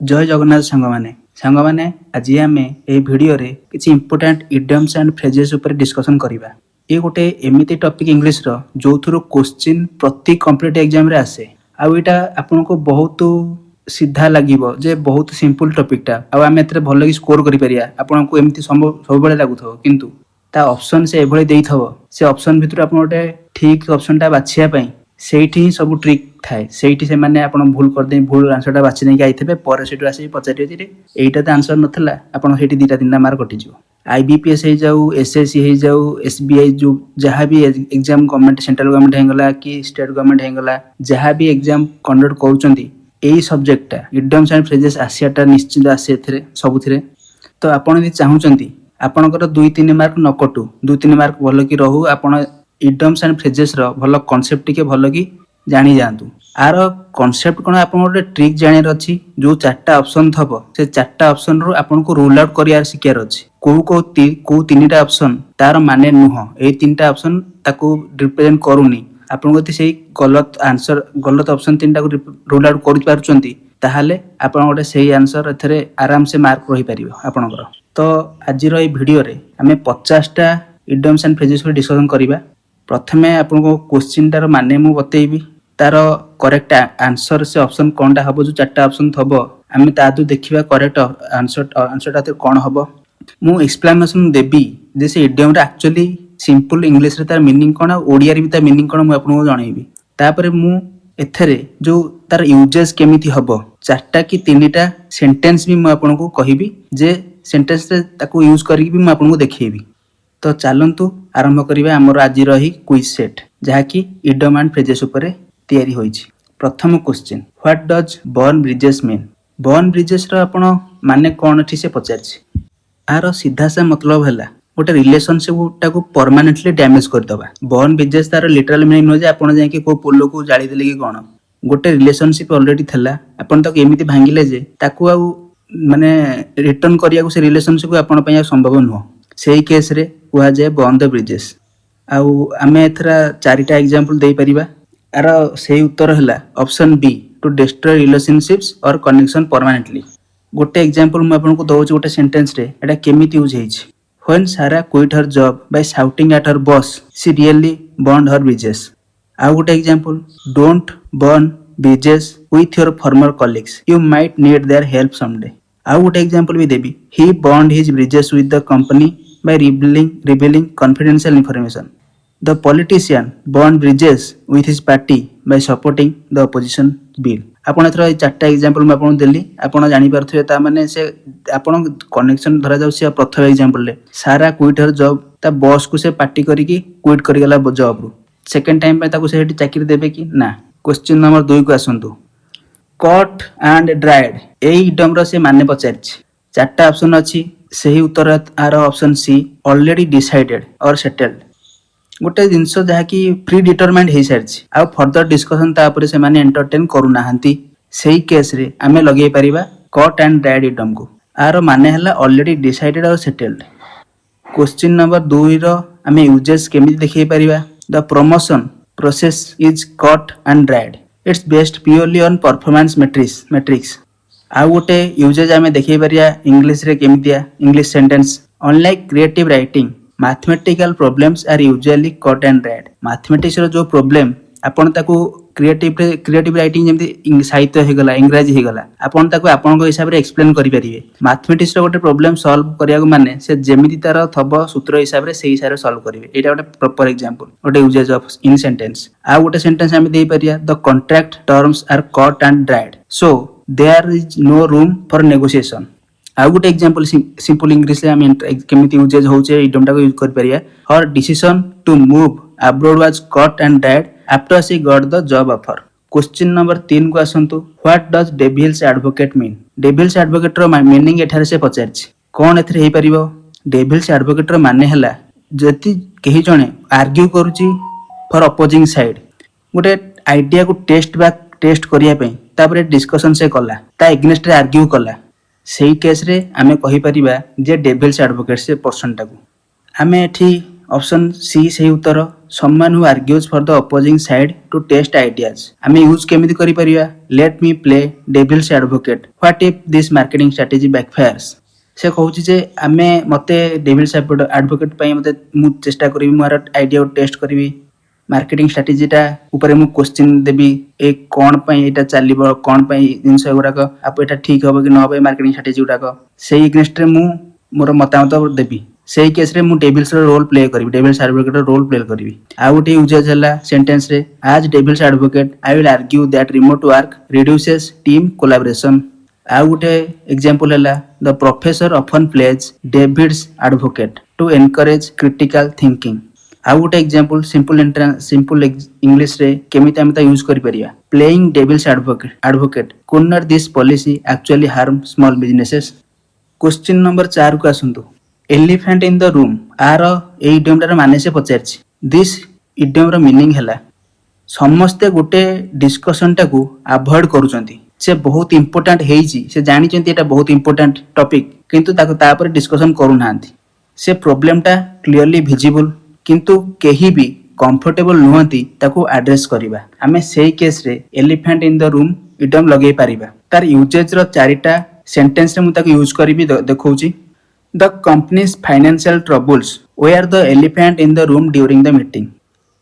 जय जगन्नाथ सांगमाने आज आम ए भिडियो रे किसी इंपोर्टेंट इडियम्स एंड फ्रेजेस ऊपर डिस्कशन करबा। ये गोटे एमिति टॉपिक इंग्लिश रो जो थ्रू क्वेश्चन प्रति कंप्लीट एग्जाम रे आसे आ एटा आपनको बहुत सीधा लागिबो जे बहुत सिंपल टॉपिकटा आ आम एतरे भलो कि स्कोर करि परिया आपनको एमिति सब बेले लागुथो किंतु ता ऑप्शन से एभली देइथबो से ऑप्शन भितर आपन गोटे ठीक ऑप्शनटा बाछिया पई सेठी ही सब ट्रिक थाए सेठी से माने आपण भूल कर दे भूल आंसरटा बाछि नै आइथबे पर सेटु आसी पचारियो जे एटा त आंसर नथला आपण सेठी दीटा तीनटा मार्क कटि जिवो। आईबीपीएस हे जाऊ एसएससी हे जाऊ एसबीआई जो जहाँ भी एग्जाम गवर्नमेंट सेंट्रल गवर्नमेंट हेगला कि स्टेट गवर्नमेंट हेगला जहाँ भी एग्जाम कंडक्ट करूचंती एई सब्जेक्टटा इडियम्स एंड फ्रेजेस आसियाटा निश्चित आसे एथरे सबुथिरे। तो आपण यदि चाहुचंती आपणकर 2-3 मार्क न कटू 2-3 मार्क भलो कि रहू आपण इडियम्स एंड फ्रेजेस रो भलो कांसेप्ट टिके भलो कि जानि जांतु। आर कांसेप्ट कोन आपन गोटे ट्रिक जानिर अछि जो चारटा ऑप्शन थबो से चारटा ऑप्शन रो आपन को रूल आउट करियार सिकियार अछि को तीनटा ऑप्शन तार माने नुह ए तीनटा ऑप्शन ताको रिप्रेजेंट करूनी आपन गति सेही गलत आंसर गलत ऑप्शन तीनटा को रूल आउट करि पारुचंती ताहाले आपन गोटे सेही आंसर एथरे आराम से मार्क रहि परिबो आपनकर। तो आज रो ए वीडियो रे हमें 50 टा इडियम्स एंड फ्रेजेस पर डिस्कशन करिबा। प्रथमे आपको क्वेश्चन टार माने मु बतेइबी तार करेक्ट आंसर से ऑप्शन कोनटा हबो जो चारटा ऑप्शन थबो आमे तादु देखिबा करेक्ट आंसरटा तो कोन हबो मु एक्सप्लेनेशन देबी जे से इडियम रे एक्चुअली सिंपल इंग्लिश रे तार मीनिंग कोन ओडिया रे भी तार मीनिंग कोन मु आपनको जणाइबी। तापर मु एथरे जो तार यूजेस केमिति हबो चारटा कि तीनटा सेंटेंस भी मु आपनको कहिबी जे सेंटेंस रे ताको यूज करी भी मु आपनको देखैबी। तो चलतु आरंभ करिबा हमर आज रही क्विज सेट जहा कि इडियम एंड फ्रेजेस ऊपर तैयारी होईछि। प्रथम question what does burn bridges mean burn bridges रो आपण माने कोन थि से पचारछि आरो सीधा सा मतलब हैला गोटे रिलेशनशिप टाको परमानेंटली डैमेज कर दबा। बर्न ब्रिजेस तार लिटरल मीनिंग न जे आपण जाय कि को पोलो को जाली देले कि कोन गोटे रिलेशनशिप ऑलरेडी थला आपण ताको एमिति भांगिले जे ताको आ माने रिटर्न करिया को से रिलेशनशिप को आपण पय संभव न सेही केस रे कुआ जाय बर्न द ब्रिजेस। आउ आमे एथरा चारिटा एग्जांपल देई परिबा आर सेही उत्तर हैला option B to destroy relationships और कनेक्शन परमानेंटली। गोटे एग्जांपल म आपन को दोच गोटे सेंटेंस रे एटा केमिति यूज हेछि when Sara quit her job by shouting at her boss she really burned her bridges. आउ गोटे example don't burn bridges with your former colleagues you might need their help someday. आउ गोटे example भी देबी he burned his bridges with the company by revealing confidential information. The politician burned bridges with his party by supporting the opposition bill. आपण एथरा चारटा example मैं आपन देली आपण जानि परथबे ता माने से आपण कनेक्शन धरा जाउ से प्रथम एग्जांपल ले सारा क्विट हर जॉब ता बॉस को से पार्टी करी की क्विट करी गला जॉब रो सेकंड टाइम पे ताको से चाकरी देबे कि ना। क्वेश्चन नंबर 2 को आसंतु cut and dried a idiom रो से माने पचारछि चारटा ऑप्शन अछि सही उत्तर आर ऑप्शन सी ऑलरेडी डिसाइडेड और सेटल्ड। गोटे जिनस जहा कि प्री डिटरमाइंड हे सारछि आ फर्दर डिस्कशन ता ऊपर से माने एंटरटेन करू नाहंती सही केस रे आमे लगे परिबा कट एंड ड्राइड इडियम को आर माने हला ऑलरेडी डिसाइडेड और सेटल्ड। क्वेश्चन नंबर 2 रो आमे यूजेस केमिति देखै परिबा the promotion process is cut and dried it's based purely on performance metrics. आउ गोटे यूजेज आमे देखै परिया इंग्लिश रे केमितिया English sentence unlike creative writing mathematical problems are usually cut and dried. Mathematics रो जो प्रॉब्लम आपण ताको क्रिएटिव राइटिंग जेमति साहित्य हे गला इंग्रजी हे गला आपण ताको आपण को हिसाब रे एक्सप्लेन करि परिबे। मैथमेटिक्स रो गोटे प्रॉब्लम सॉल्व करिया को माने से जेमिति तार थबो सूत्र हिसाब रे सेही हिसाब रे सॉल्व करिवे एटा गोटे प्रॉपर एग्जांपल गोटे यूजेज ऑफ इन सेंटेंस। आ गोटे सेंटेंस आमे देई परिया द कॉन्ट्रैक्ट टर्म्स आर cut and dried so there is no room for negotiation। आउ गोटे एग्जांपल सिंपल इंग्लिश रे हम केमिति यूजेज होचे इडियम टा को यूज कर परिया her decision to move abroad was cut and dried after she got the job offer. Question number 3 को आसंतु what does devil's advocate mean devil's advocate रो मीनिंग एठारे से पचारछि कोन एथरे हे परिबो। डेविल्स एडवोकेट रो माने हला जति केही जणे आर्ग्यू करूची फॉर अपोजिंग साइड गोटे आइडिया को टेस्ट करिया पे तापर डिस्कशन से कला ता एग्नेस्ट रे आर्ग्यू कला सेही केस रे आमे कहि परिबा जे डेविल्स एडवोकेट से पर्सन टाको आमे एठी ऑप्शन सी सही उत्तर someone who argues for the opposing side to test ideas. आमे यूज केमिति करि परिया? Let me play devil's advocate. What if this marketing strategy backfires? से कहूची जे आमे मते डेविल्स एडवोकेट पई मते मु चेष्टा करिवि मोर आइडिया टेस्ट करिवि मार्केटिंग स्ट्रेटजीटा ऊपर मु क्वेश्चन देबी ए कोन पई एटा चलिबो कोन पई जिंस गुराक आप एटा ठीक होबो कि न होबो मार्केटिंग स्ट्रेटजी गुराक सेही अगेंस्ट रे मु मोर मतामत देबी सेही केस रे मु डेविल्स रो रोल प्ले करिवि डेविल्स एडवोकेट रो रोल प्ले करिवि आ गुटे यूजेज हला सेंटेंस रे as devil's advocate I will argue that remote work reduces team collaboration आ गुटे एग्जांपल हला the professor often plays devil's advocate to encourage critical thinking आ गुटे एग्जांपल सिंपल इंग्लिश रे केमिति हम ता यूज करि परिया playing devil's advocate could not this policy actually harm small businesses question number 4 को आसंतु elephant in the room are A idiom रा माने से पचारछि दिस इडियम रा मीनिंग हला समस्ते गुटे डिस्कशन टा को अवॉइड करूचंती से बहुत इंपोर्टेंट हेइछि से जानि चंती एटा बहुत इंपोर्टेंट टॉपिक किंतु ताको ता पर डिस्कशन करू नांती से प्रॉब्लम टा क्लियरली विजिबल किंतु केही भी कंफर्टेबल नुहंती ताको एड्रेस करिबा हमें सेही केस रे elephant in the room idiom लगेई पारिबा तार यूजेज रो चारिटा सेंटेंस रे मु ताको यूज करबी देखौची the companies financial troubles where the elephant in the room during the meeting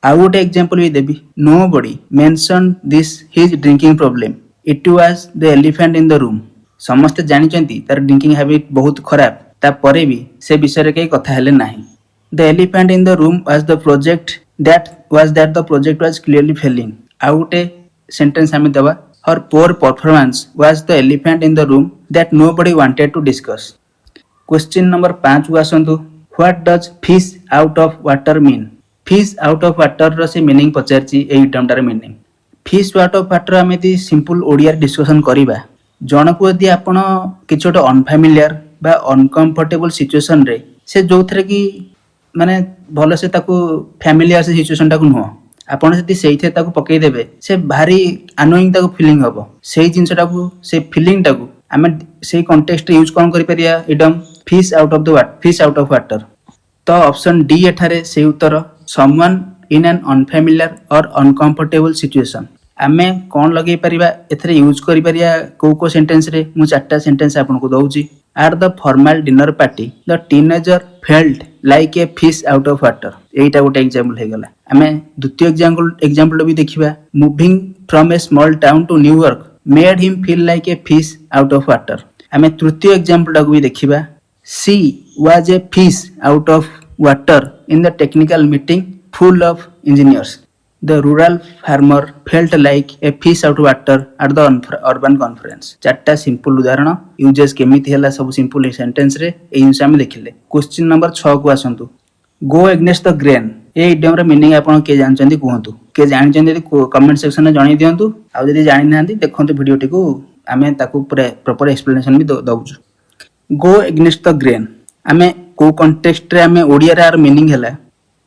आ गुटे एग्जांपल भी देबी nobody mention this his drinking problem it was the elephant in the room समस्त जानि चंती तार ड्रिंकिंग हैबिट बहुत खराब ता परे भी से विषय रे के कथा हेले नाही The elephant in the room was the project that the project was clearly failing. Out a sentence hame deba. Her poor performance was the elephant in the room that nobody wanted to discuss. Question number 5 को आसंतु. What does fish out of water mean? Fish out of water रो से meaning पचारछि AE टर्मटार meaning. Fish out of water हमें दी simple Odia discussion करिबा. जनकु यदि आपण किछोट unfamiliar बा uncomfortable situation रे से जोथरे की माने भलो से ताकू फैमिलियर से सिचुएशन टाकू नुह आपण जदि सेइथे ताकू पकई देबे से भारी अनोइंग ताकू फीलिंग हबो सेही जिंस टाकू से फीलिंग टाकू हमें सेही कॉन्टेक्स्ट यूज कोन करि परिया idem fish out of water तो ऑप्शन डी एठारे से उत्तर समवन इन एन अनफैमिलियर और अनकंफर्टेबल सिचुएशन आमे कोन लगेई परिबा एथरे यूज करि परिया को सेंटेंस रे मु चारटा सेंटेंस आपन को दउची at the formal dinner party the teenager felt like a fish out of water एटा गोटे एग्जांपल हे गला हमें द्वितीय एग्जांपल भी देखिबा moving from a small town to New York made him feel like a fish out of water हमें तृतीय example भी देखिबा she was a fish out of water in the technical meeting full of engineers The rural farmer felt like a fish out of water at the urban conference. चारटा simple उदाहरण usages केमिति हला सब simple sentence रे ए जिंस हम देखिले question number 6 को आसंतु go against the grain a idiom रे मीनिंग आपण के जानचंदी कहंतु के जानचंदी कमेंट सेक्शन में जणाई दियंतु आ जदि जानि नांती देखंतु वीडियो टिकु आमे ताकू प्रॉपर एक्सप्लेनेशन भी दउछु गो अगेंस्ट द ग्रेन आमे को कॉन्टेक्स्ट रे आमे ओडिया रे आर मीनिंग हला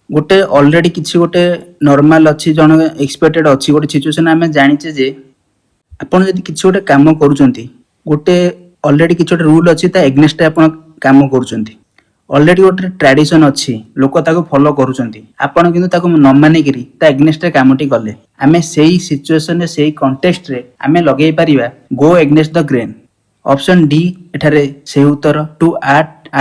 गोटे ऑलरेडी किछि गोटे नॉर्मल अछि जण एक्सपेक्टेड अछि गोटे सिचुएशन आमे जानिचे जे आपण जदि किछि गोटे काम करूचंती गोटे ऑलरेडी किछि गोटे रूल अछि ता एग्नेस्ट आपण काम करूचंती ऑलरेडी गोटे ट्रेडिशन अछि लोक ताको फॉलो करूचंती आपण किंतु ताको न माने करी ता एग्नेस्ट कामटी गले आमे सेही सिचुएशन रे सेही कॉन्टेक्स्ट रे आमे लगेई परिबा go against the grain option D एठारे से उत्तर to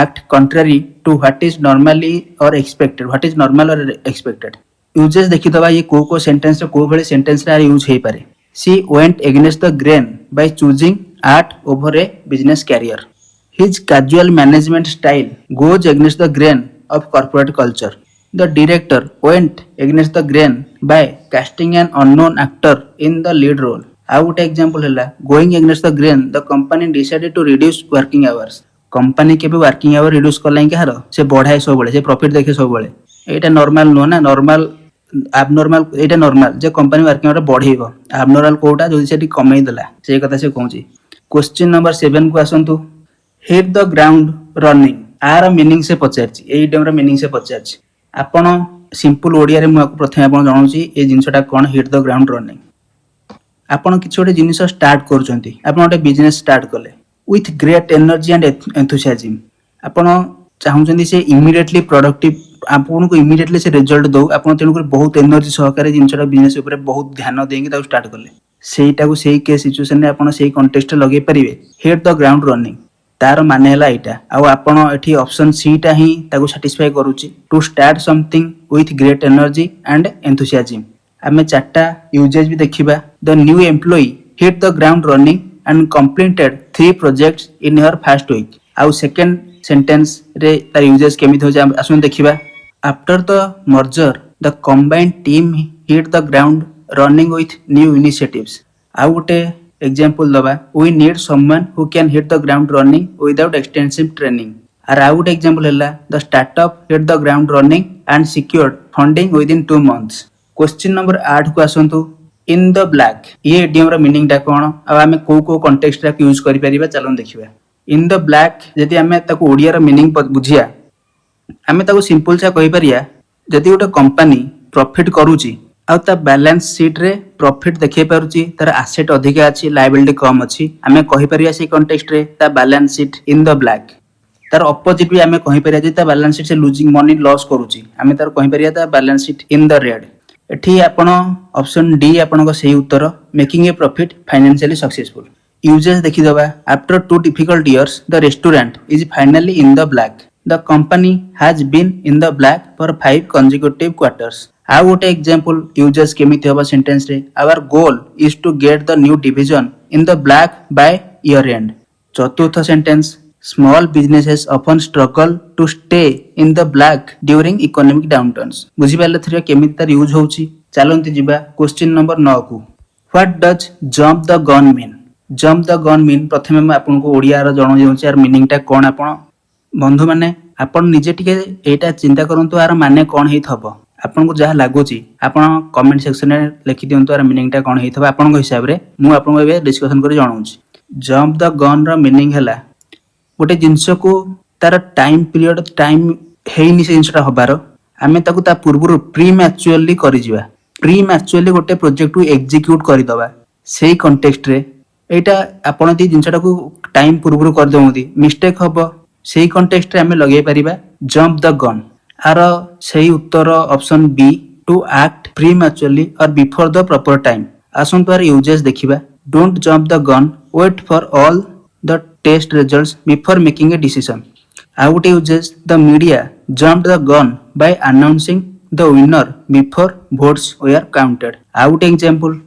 act contrary to what is normally or expected what is normal or expected uses देखि दबा ये को सेंटेंस रे को भले सेंटेंस रे यूज हेई पारे सी went against the grain by choosing art over a business career his casual management style goes against the grain of corporate culture the director went against the grain by casting an unknown actor in the lead role आ गोटे example हला going against the grain the company decided to reduce working hours company के भी working hour reduce करलाई के हारो से बढ़ाए सब बळे से प्रॉफिट देखे सब बळे एटा नॉर्मल नो ना नॉर्मल एबनॉर्मल एटा नॉर्मल जे कंपनी वर्किंग आवर बढ़ेइबो एबनॉर्मल कोटा जदि सेठी कमेई देला से कथा से कहूची क्वेश्चन नंबर 7 को आसंतु हिट द ग्राउंड रनिंग आर मीनिंग से पचारची ए इडियम रो मीनिंग से पचारची आपण सिंपल ओडिया रे मु प्रथमे आपण जानुची ए जिंसटा कोन हिट द ग्राउंड रनिंग आपण किछ ओटे जिनिस स्टार्ट करूचंती आपण ओटे बिजनेस स्टार्ट कले with great energy and enthusiasm आपण चाहूँ से इमिडिएटली प्रोडक्टिव आपको इमिडिएटली से रिजल्ट दो आप तेणुक बहुत एनर्जी सहकार जिनसा बिजनेस उपर बहुत ध्यान देंगे स्टार्ट कले सेटा से केस सिचुएशन में आप कंटेक्स्ट लगे पारे हिट द ग्राउंड रनिंग तार माने है यहाँ आउ आपण एठी ऑप्शन सी टा ही ताको सैटिस्फाई करूची to start something with great energy and enthusiasm आमे चारटा यूजेज भी देखिबा the new employee hit the ground running and completed 3 projects in her first week आउ सेकंड सेंटेंस रे तार यूजेज केमिति हो आसुन देखिबा after the merger the combined team hit the ground running with new initiatives आउ गोटे एग्जांपल दबा we need someone who can hit the ground running without extensive training are आउ गोटे एग्जांपल हैला the startup hit the ground running and secured funding with in 2 months question number 8 को आसंतु इन the black ये idiom रो meaning टा कोन आ हमें को context रा यूज करि परिबा चलन देखिबा इन द ब्लैक जदि हमें ताको ओडिया रो मीनिंग बुझिया हमें ताको सिंपल सा कहि परिया जदि गोटे कंपनी प्रॉफिट करूची आ ता बैलेंस शीट रे प्रॉफिट देखै पारुची तार एसेट अधिका अछि लायबिलिटी कम अछि हमें कहि परिया से कॉन्टेक्स्ट रे ता balance sheet in the black तार ऑपोजिट भी हमें कहि परिया जे ता बैलेंस शीट से लूजिंग मनी लॉस करूची हमें तार कहि परिया ता balance sheet in the red एठी आपण ऑप्शन डी आपण को सही उत्तर making a profit financially successful usages देखि दबा after 2 difficult years the restaurant is finally in the black the company has been in the black for 5 consecutive quarters आउ गोटे एग्जांपल यूजेस केमिति होबा सेंटेंस रे our goal is to get the new division in the black by year end चतुर्थ sentence small businesses often struggle to stay in the black during economic downturns बुझी पाले थरिया केमिति तार यूज होउची चलंती जिबा क्वेश्चन नंबर 9 को what does jump the gun mean jump the gun mean प्रथमे मैं आपन को ओडिया रो जणो जेउची यार मीनिंग टा कोन आपन बंधु माने आपन निजे टिके एटा चिंता करंतु यार माने कोन हेइ थबो आपन को जहा लागुची आपन कमेंट सेक्शन में लिखि दियंतु यार मीनिंग टा कोन हेइ थबो आपन को हिसाब रे मु आपन को एबे डिस्कशन करि जणाउची जंप द गन रो मीनिंग हैला गोटे जिंस को तार टाइम पीरियड टाइम हेइनी से जिंसटा हबार आमे ताकू ता पूर्व प्री मैच्युअली करि जिबा प्री मैच्युअली गोटे प्रोजेक्ट को एग्जीक्यूट करि दबा सेही कॉन्टेक्स्ट रे एटा आपण दी जिंसटा को टाइम पूर्व कर देउदी मिस्टेक हबो सेही कॉन्टेक्स्ट रे आमे लगे परिबा जंप द गन आर सही उत्तर option B to act prematurely or before the proper time आसन पर यूजेस देखिबा don't jump the gun wait for all the test results before making a decision आउट usages the media jump the gun by announcing the winner before votes were counted आउट example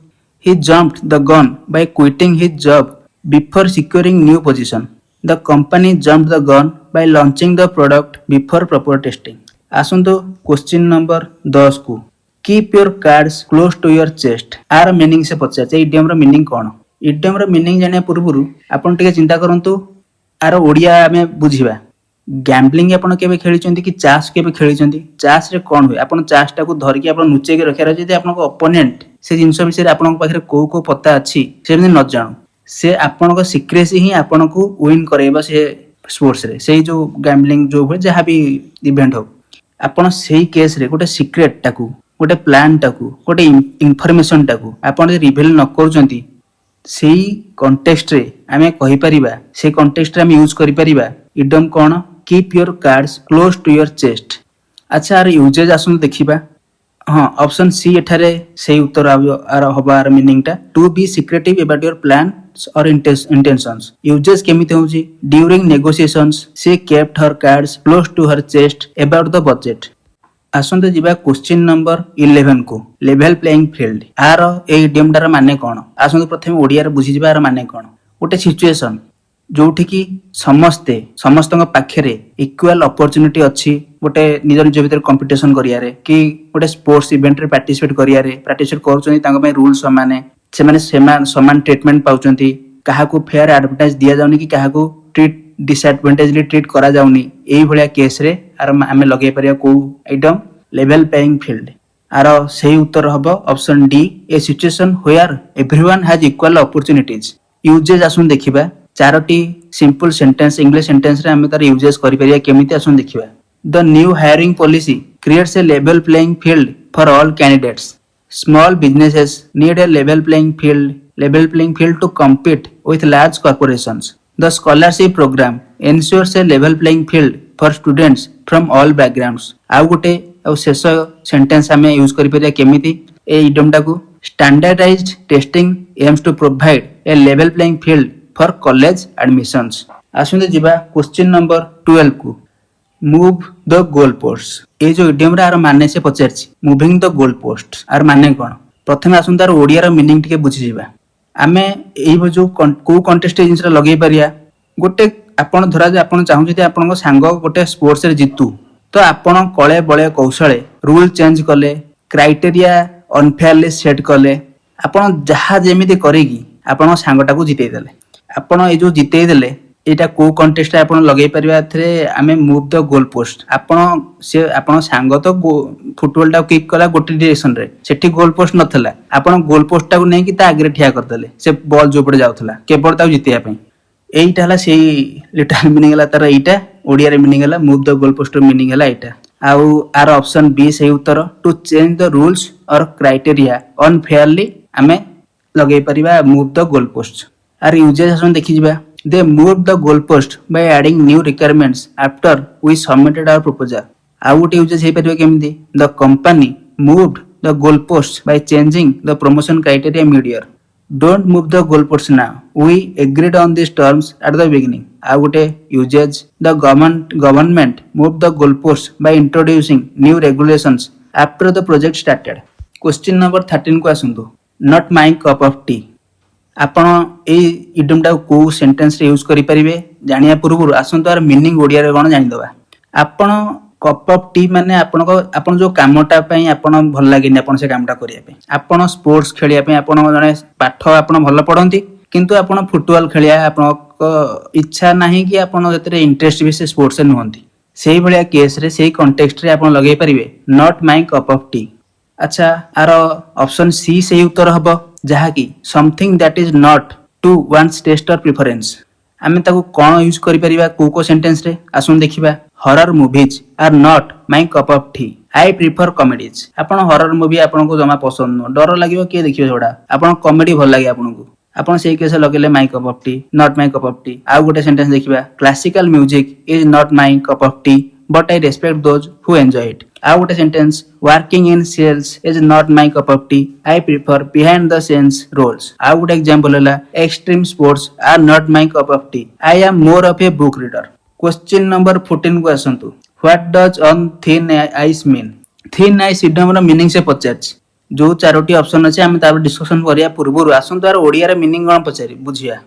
he jumped the gun by quitting his job before securing new position the company jumped the gun by launching the product before proper testing आसंतो question number 10 को keep your cards close to your chest आर meaning से पचाचे idiom रो meaning कोन idiom रो meaning जाने पूर्वरु आपण टिके चिंता करंतु आर ओडिया हमें बुझिबा गैम्बलिंग आपण केबे खेलिचंती कि चास केबे खेलिचंती चास रे कोन होय आपण चास टा को धर के आपण नुचे के रखिया रहजे आपण को ओपोनेंट से जिंस विषय रे आपण पाखरे को पता अछि से न जानु से आपण को सीक्रेसी ही आपण को विन करेबा से स्पोर्ट्स रे सेही जो गैम्बलिंग जो होय जहा भी इवेंट हो आपण सेही केस रे गोटे सीक्रेट टाकू गोटे प्लान टाकू गोटे इंफॉर्मेशन टाकू आपण जे रिवील न करूचंती सेही कॉन्टेक्स्ट रे आमे कहि परिबा से कॉन्टेक्स्ट रे आमे यूज करि परिबा इडम कोन keep your cards close to your chest अच्छा आर यूजेज आसन देखिबा हां ऑप्शन सी एठारे सेही उत्तर आर होबार मीनिंग टा to be secretive about your plans or intentions usages केमिते होची during negotiations she kept her cards close to her chest about the budget आसंते जिबा क्वेश्चन नंबर 11 को लेवल प्लेइंग फील्ड आर ए इडियम टार माने कोन आसंते प्रथमे ओडिया रे बुझि जिबा आर माने कोन गोटे सिचुएशन जोठी की समस्तଙ୍କ पाखरे इक्वल अपॉर्चुनिटी अछि गोटे निज निज भीतर कंपटीशन करिया रे कि गोटे स्पोर्ट्स इवेंट रे पार्टिसिपेट करिया रे पार्टिसिपेट करछनी तांग पे रूल समान समान ट्रीटमेंट पाउचंती काहा को फेयर एडवर्टाइज दिया जाउनी कि काहा को ट्रीट डिसएडवांटेजली ट्रीट करा जाउनी एही भलिया केस रे आर हमें लगे परिया को आइटम लेवल प्लेइंग फील्ड आर सही उत्तर हबो option D a situation where everyone has equal opportunities usages आसुन देखिबा चारोटी सिंपल सेंटेंस इंग्लिश सेंटेंस रे हमें तार यूजेस करि परिया केमिति आसुन देखिबा the new hiring policy creates a level playing field for all candidates small businesses need a level playing field to compete with large corporations the scholarship program ensures a level playing field for students from all backgrounds. आउ गोटे आउ शेष sentence आमे use करि परिया केमिति ए idiom टाकू standardised testing aims to provide a level playing field for college admissions. आसुंदे जिबा क्वेश्चन नंबर 12 को मूव द गोल पोस्ट। ए जो इडियम रा आर माने से पचारछि मूविंग द गोल पोस्ट आर माने कोन प्रथमे आसुन तार ओडिया रा मीनिंग टिके बुझि जिबा। आमे एई जो को कंटेस्ट जिंस रा लगै परिया गोटे आपण धरा जे आपण चाहू जे आपण सांग गोटे स्पोर्ट्स रे जितू तो आपण कळे बळे कौशळे रूल चेंज कले क्राइटेरिया अनफेयरली सेट कले आपण जहा जेमिति करेगी आपण सांगटा को जितै देले। आपण ए जो जितै देले एटा को कंटेस्ट आपण लगै परिबा थरे आमे मूव द गोल पोस्ट। आपण से आपण सांग तो फुटबॉल टा किक कला गोटे डायरेक्शन रे सेठी गोल पोस्ट नथला आपण गोल पोस्ट टा को नै कि ता आगरे ठिया कर देले से बॉल जो पड़े जाउथला केवल ता जितिया पई। एइटा हला सेही लिटरल मीनिंग हला तार एइटा ओडिया रे मीनिंग हला मूव द गोल पोस्ट रो मीनिंग हला एइटा। आउ आर ऑप्शन बी सही उत्तर to change the rules or criteria unfairly आमे लगै परिबा मूव द गोल पोस्ट। आर यूजेस हसन देखि जिबा they moved the goalpost by adding new requirements after we submitted our proposal। आउ गोटे यूजेस हे परिबा केमिति the company moved the goalpost by changing the promotion criteria mid-year। don't move the goalpost now, we agreed on these terms at the beginning। आउ गोटे uses the government moved the goalpost by introducing new regulations after the project started। Question number 13 को आसंतु not my cup of tea। आपण ए idiom टा को sentence रे use करि परिबे जानिया पूर्व आसंत आर मीनिंग ओडिया रे कोन जानि दबा। आपण कप ऑफ टी माने आपण जो कामटा पई आपण भल लागेनी आपण से कामटा करिया पे आपण स्पोर्ट्स खेलिया पे आपण जने पाठ आपण भल पढंती किंतु आपण फुटबॉल खेलिया आपण को इच्छा नाही कि आपण जतरे इंटरेस्ट भी से स्पोर्ट्स से नहंती सेही भलिया केस रे सेही कॉन्टेक्स्ट रे आपण लगै परिबे not my cup of tea. अच्छा आर ऑप्शन सी सही उत्तर हबो जहा कि something that is not to one's taste or preference. आमे ताको कोन यूज करि परिबा को सेंटेंस रे आसुन देखिबा horror movies are not my cup of tea, I prefer comedies. आपण हॉरर मूवी आपण को जमा पसंद न डर लागियो के देखियो जोडा आपण कॉमेडी भल लागे आपण को आपण सेही केस लगेले my cup of tea not my cup of tea. आ गोटे सेंटेंस देखिबा classical music is not my cup of tea but I respect those who enjoy it. आ गोटे sentence working in sales is not my cup of tea, I prefer behind the scenes roles. आ गोटे example हला extreme sports are not my cup of tea, I am more of a book reader. Question number 14 को आसंतु what does on thin ice mean. Thin ice idiom रो meaning से पचारछि जो Charoti option अछि आमे तार डिस्कशन करिया पूर्व आसंतु आर ओडिया रे मीनिंग कोन पचारि बुझिया।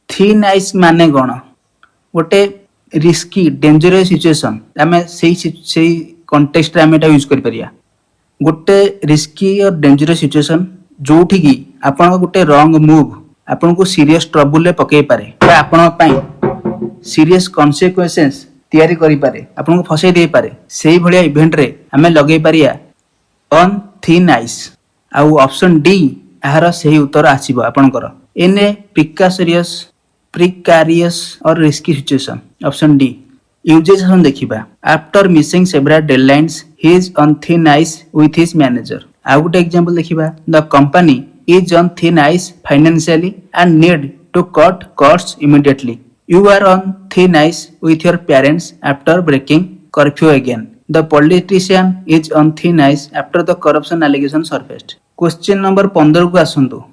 थिन आइस माने कोन गोटे रिस्की डेंजरस सिचुएशन आमे सेही कॉन्टेक्स्ट रे आमे एटा यूज करि परिया। गोटे रिस्की और डेंजरस सिचुएशन जोठी की आपण गोटे रॉन्ग मूव आपण को सीरियस ट्रबल ले पकई पारे बा आपण पई सीरियस कॉन्सिक्वेंसेस तयारी करि पारे आपण को फसै दे पारे सेही भलिया इवेंट रे आमे लगै परिया ऑन थिन आइस। आउ ऑप्शन डी आहार सही उत्तर आसीबो आपनकर एने precarious or risky situation option D. Usages हम देखिबा after missing several deadlines he is on thin ice with his manager. आ गुटे एग्जांपल देखिबा the company is on thin ice financially and need to cut costs immediately. You are on thin ice with your parents after breaking curfew again. The politician is on thin ice after the corruption allegation surfaced. Question number 15 को आसंतु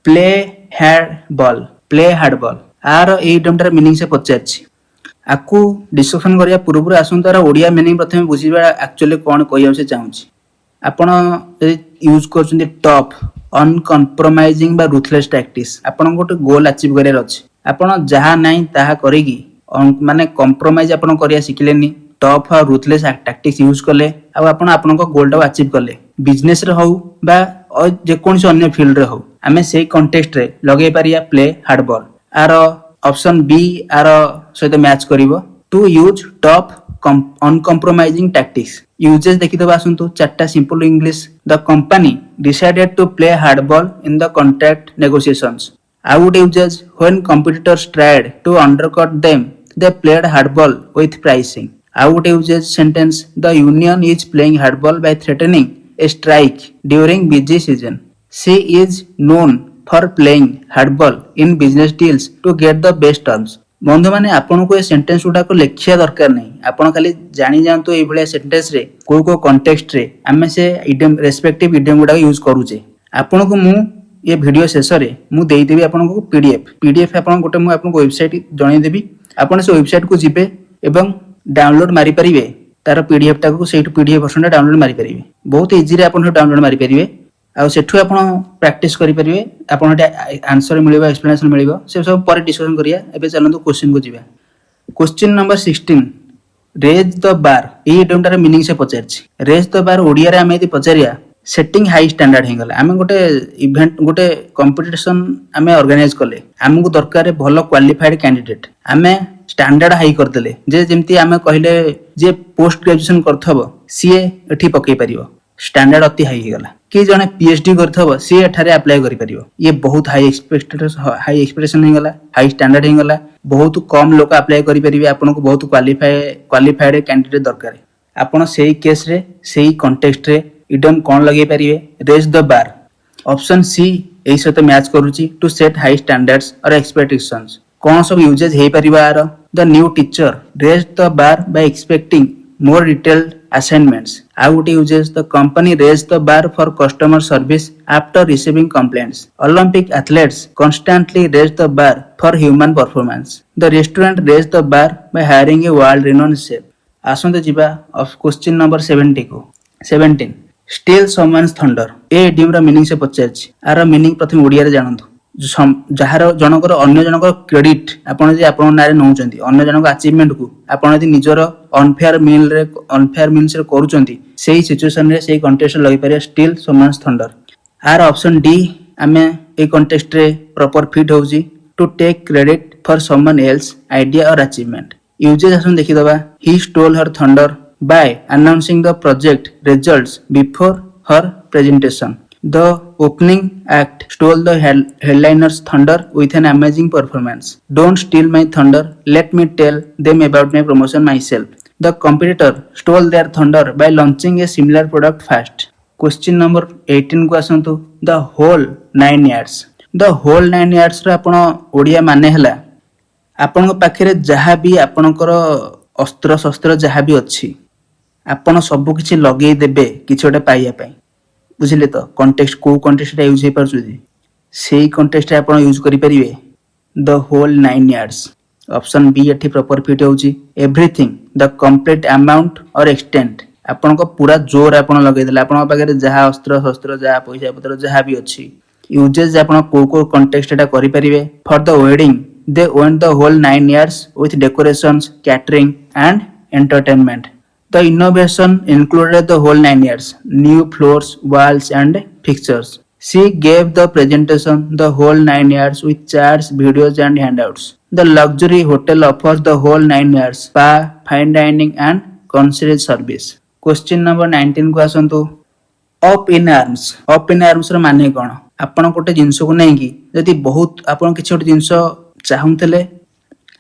play hardball आर ए टर्मटार meaning से पचारछि आकु discussion करिया पूर्व आसंतु तार ओडिया मीनिंग प्रथमे बुझिबा एक्चुअली कोन कहिया से चाहूछि। आपण यूज करछन्ते टॉप अनकम्प्रोमाइजिंग बा रूथलेस टैक्टिक्स आपण गोटे गोल अचीव करियर अछि आपण जहा नाही ताहा करेगी माने कंप्रोमाइज आपण करिया सिखलेनी टॉप और रूथलेस टैक्टिक्स यूज कले आ आपण आपन को गोल टा अचीव कले बिजनेस रे हो बा जे कोनसे अन्य फील्ड रे हो आमे सेही कॉन्टेक्स्ट रे लगै पारिया प्ले हार्डबॉल। आर ऑप्शन बी आर सहित मैच करिवो to use tough uncompromising tactics. Usages देखि दबा आसंतु चारटा simple English the company decided to play hardball in the contract negotiations. आउट usages when competitors tried to undercut them they played hardball with pricing. आउट usages sentence the union is playing hardball by threatening a strike during busy season. She is known for playing hardball in business deals to get the best terms. बंधु मैंने आपन को ये sentence गुड़ाक लिखिया दरकार नहीं आपन खाली जानी जातु ये सेंटेंस रे को कंटेक्स्ट रे आमे से इडियम रेस्पेक्टिव इडियम गुड़ाक यूज करूचे आपन को मु ये वीडियो शेष रे मु देई देबी आपन को पीडीएफ आपन गोटे मु आपन को वेबसाइट जणै देबी आपन से वेबसाइट को जिबे एवं डाउनलोड मारी परिबे तार पीडीएफ टाको सेठ पीडीएफ वर्जन डाउनलोड मारी परिबे बहुत इजी रे आपन डाउनलोड मारी परिबे आ सेठु आपन प्रैक्टिस करि परिबे आपन आंसर मिलिबा एक्सप्लेनेशन मिलिबा से सब पर डिस्कशन करिया एबे चलंतु क्वेश्चन को जिबा question number 16 raise the bar ए इडियमटार मीनिंग से पचारछि रेज द बार ओडिया रे आमे यदि पचारिया सेटिंग हाई स्टैंडर्ड हे गला आमे गोटे इवेंट गोटे कंपटीशन आमे ऑर्गेनाइज कले हमकु दरकार भलो क्वालिफाइड कैंडिडेट आमे स्टैंडर्ड हाई कर देले जे जेमती आमे कहले जे पोस्ट ग्रेजुएशन करथबो सीए एठी पकई परियो स्टैंडर्ड अति हाई हे गला कि जने पीएचडी करथबो सीए एठारे अप्लाई करि परियो ये बहुत हाई एक्सपेक्टेशन हे गला हाई स्टैंडर्ड हे गला बहुत कम लोक अप्लाई करि परिबे आपन को बहुत क्वालिफाइड कैंडिडेट दरकार आपन सेही केस रे सेही कॉन्टेक्स्ट रे इडियम कोन लगे परिबे raise the bar option C एही सहित मैच करूची to set high standards or expectations कौन सब यूजेज हे परिबा आरो the new teacher raise the bar by expecting more detailed assignments. I would use the company raised the bar for customer service after receiving complaints. Olympic athletes constantly raise the bar for human performance. The restaurant raised the bar by hiring a world-renowned chef. आसंते जिबा of question number 70 को 17. Steal someone's thunder. ए idiom रा meaning से पचारछि are meaning प्रथम ओडिया रे जानंतु jar जनकर अन्य जनकर credit आपन जे आपन नारे नउचंती अन्य जनक अचीवमेंट को आपन यदि निजर अनफेयर मीन्स रे करूचंती सेही सिचुएशन रे सेही कॉन्टेक्स्ट लगे पारे स्टील समन्स थंडर आर ऑप्शन डी आमे ए कॉन्टेक्स्ट रे प्रॉपर फिट होउची to take credit for someone else idea और अचीवमेंट यूजेस आसन देखि दबा he stole her thunder by announcing the project results before her presentation The opening act stole the headliner's thunder with an amazing performance. Don't steal my thunder. Let me tell them about my promotion myself. The competitor stole their thunder by launching a similar product fast. Question number 18 को आसंतु the whole 9 yards. The whole 9 yards रा आपण ओडिया माने हला आपण पाखरे जहा भी आपणकर अस्त्र शस्त्र जहा भी अछि आपण सब किछि लगेई देबे किछोटा पाइया पई बुझिले तो कॉन्टेक्स्ट को कॉन्टेक्स्ट रे यूज हे परछुदी सेही कॉन्टेक्स्ट रे आपण यूज करि परिबे the whole 9 yards option B एठी प्रॉपर फिट होउची everything the complete amount or extent आपण को पूरा जोर आपण लगै देला आपण पाखरे जहा अस्त्र शस्त्र जहा पैसा पत्र जहा भी अछि यूजेस आपण को कॉन्टेक्स्ट एटा करि परिबे for the wedding they went the whole 9 yards with decorations catering and entertainment The innovation included the whole 9 yards, new floors, walls and fixtures. She gave the presentation the whole 9 yards with charts, videos and handouts. The luxury hotel offers the whole 9 yards, spa, fine dining and concierge service. Question number 19 को आसंतु up in arms. Up in arms ର माने कोन आपण गोटे जिंस को नै कि जदि बहुत आपण किछ गोटे जिंस चाहुतले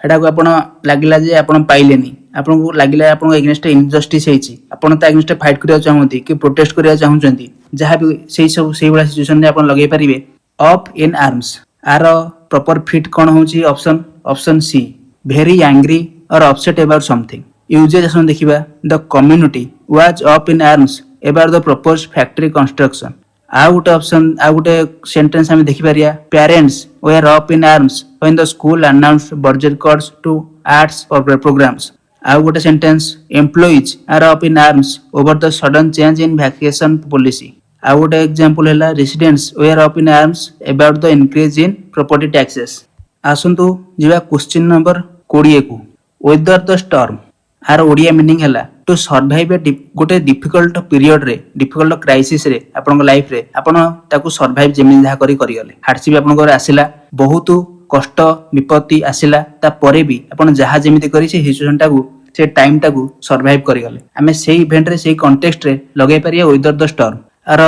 एटा को आपण लागिला जे आपण पाइलेनी आपन को लागिला आपन एगेंस्ट इनजस्टिस हेची आपन ता एगेंस्ट फाइट करिया चाहंती कि प्रोटेस्ट करिया चाहंती जहा भी सेही सब सेही वाला सिचुएशन रे आपन लगै परिबे अप इन आर्म्स आर प्रॉपर फिट कोन होची option C very angry or upset about something usages आसन देखिबा the community was up in arms about the proposed factory construction आ गुटे ऑप्शन आ गुटे सेंटेंस हम देखि परिया parents were up in arms when the school announced budget cuts to arts or programmes आउ गोटे sentence employees are up in arms over the sudden change in vacation policy आउ गोटे एग्जांपल हैला residents were up in arms about the increase in property taxes आसंतु जिबा question number 20 को weather the storm आर Odia meaning हैला to survive गोटे difficult period रे डिफिकल्ट क्राइसिस रे आपन लाइफ रे आपन ताकू सर्वाइव जेमि जहा करी गले हार्डशिप आपन को आसिला बहुत कष्ट विपत्ति आसिला ता परे भी आपण जहा जेमिति करी से सिचुएशन टाकू से टाइम टाकू सर्वाइव करी गले हमें सेही इवेंट रे सेही कॉन्टेक्स्ट रे लगाई परिया वेदर द स्टॉर्म आर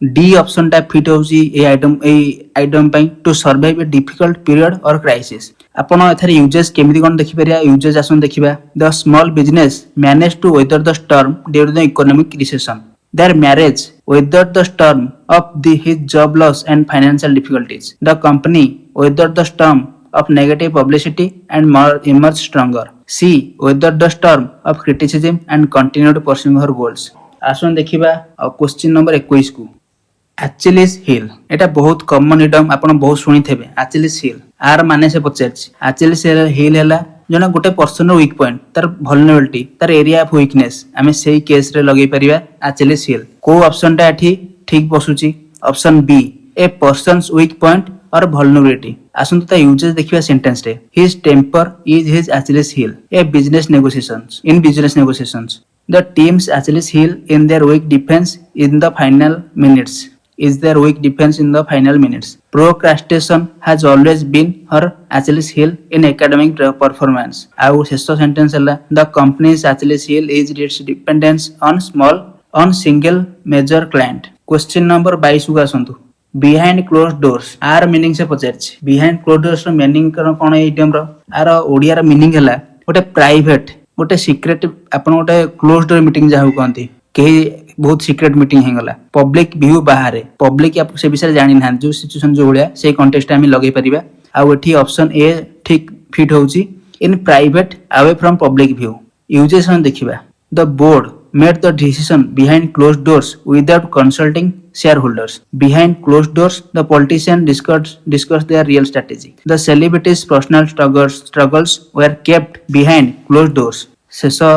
डी ऑप्शन टा फिट होउची ए आइटम पई to survive a difficult period और क्राइसिस आपण एथरे यूजेस केमिति कोन देखि परिया यूजेस आसन देखिबा the small business manage to weather the storm during the economic recession their marriage weathered the storm of his job loss and financial difficulties. The company weathered the storm of negative publicity and emerge stronger. C. Weathered the storm of criticism and continued pursuing her goals. आसन देखिबा question number 21 को Achilles heel एटा बहुत common idem आपण बहुत सुनी थेबे Achilles heel are माने से पचारछि Achilles heel हैला जना गोटे पर्सन वीक पॉइंट तार vulnerability तार एरिया ऑफ वीकनेस आमे सेही केस रे लगै परिबा Achilles heel को ऑप्शन टा एठी ठीक बसुची ऑप्शन बी ए पर्सन्स वीक पॉइंट और vulnerability आसन ता यूजेस देखिबा सेंटेंस रे his temper is his Achilles heel A business negotiations in business negotiations the team's Achilles heel in their weak defense in the final minutes is their weak defense in the final minutes. Procrastination has always been her Achilles heel in academic performance. Our sixth sentence है the company's Achilles heel is its dependence on single major client. Question number 22 को आसंतु behind closed doors आर meaning से पचारछि behind closed doors रो meaning कोन ए idiom रो आर ओडिया रो मीनिंग हैला गोटे प्राइवेट गोटे सिक्रेट आपण गोटे क्लोज डोर मीटिंग जाहु कहंती कहीं बहुत सिक्रेट मीटिंग हेगला पब्लिक व्यू बाहर पब्लिक आप से विषय जानि ना जो सिचुएशन जो भलिया से कॉन्टेक्स्ट आमे लगै परिबा आ एठी ऑप्शन ए ठीक फिट होउची in private away from public view uses हम देखिबा the board made the decision behind closed doors without consulting shareholders. Behind closed doors, the politicians discussed their real strategy. The celebrities' personal struggles were kept behind closed doors. शेषो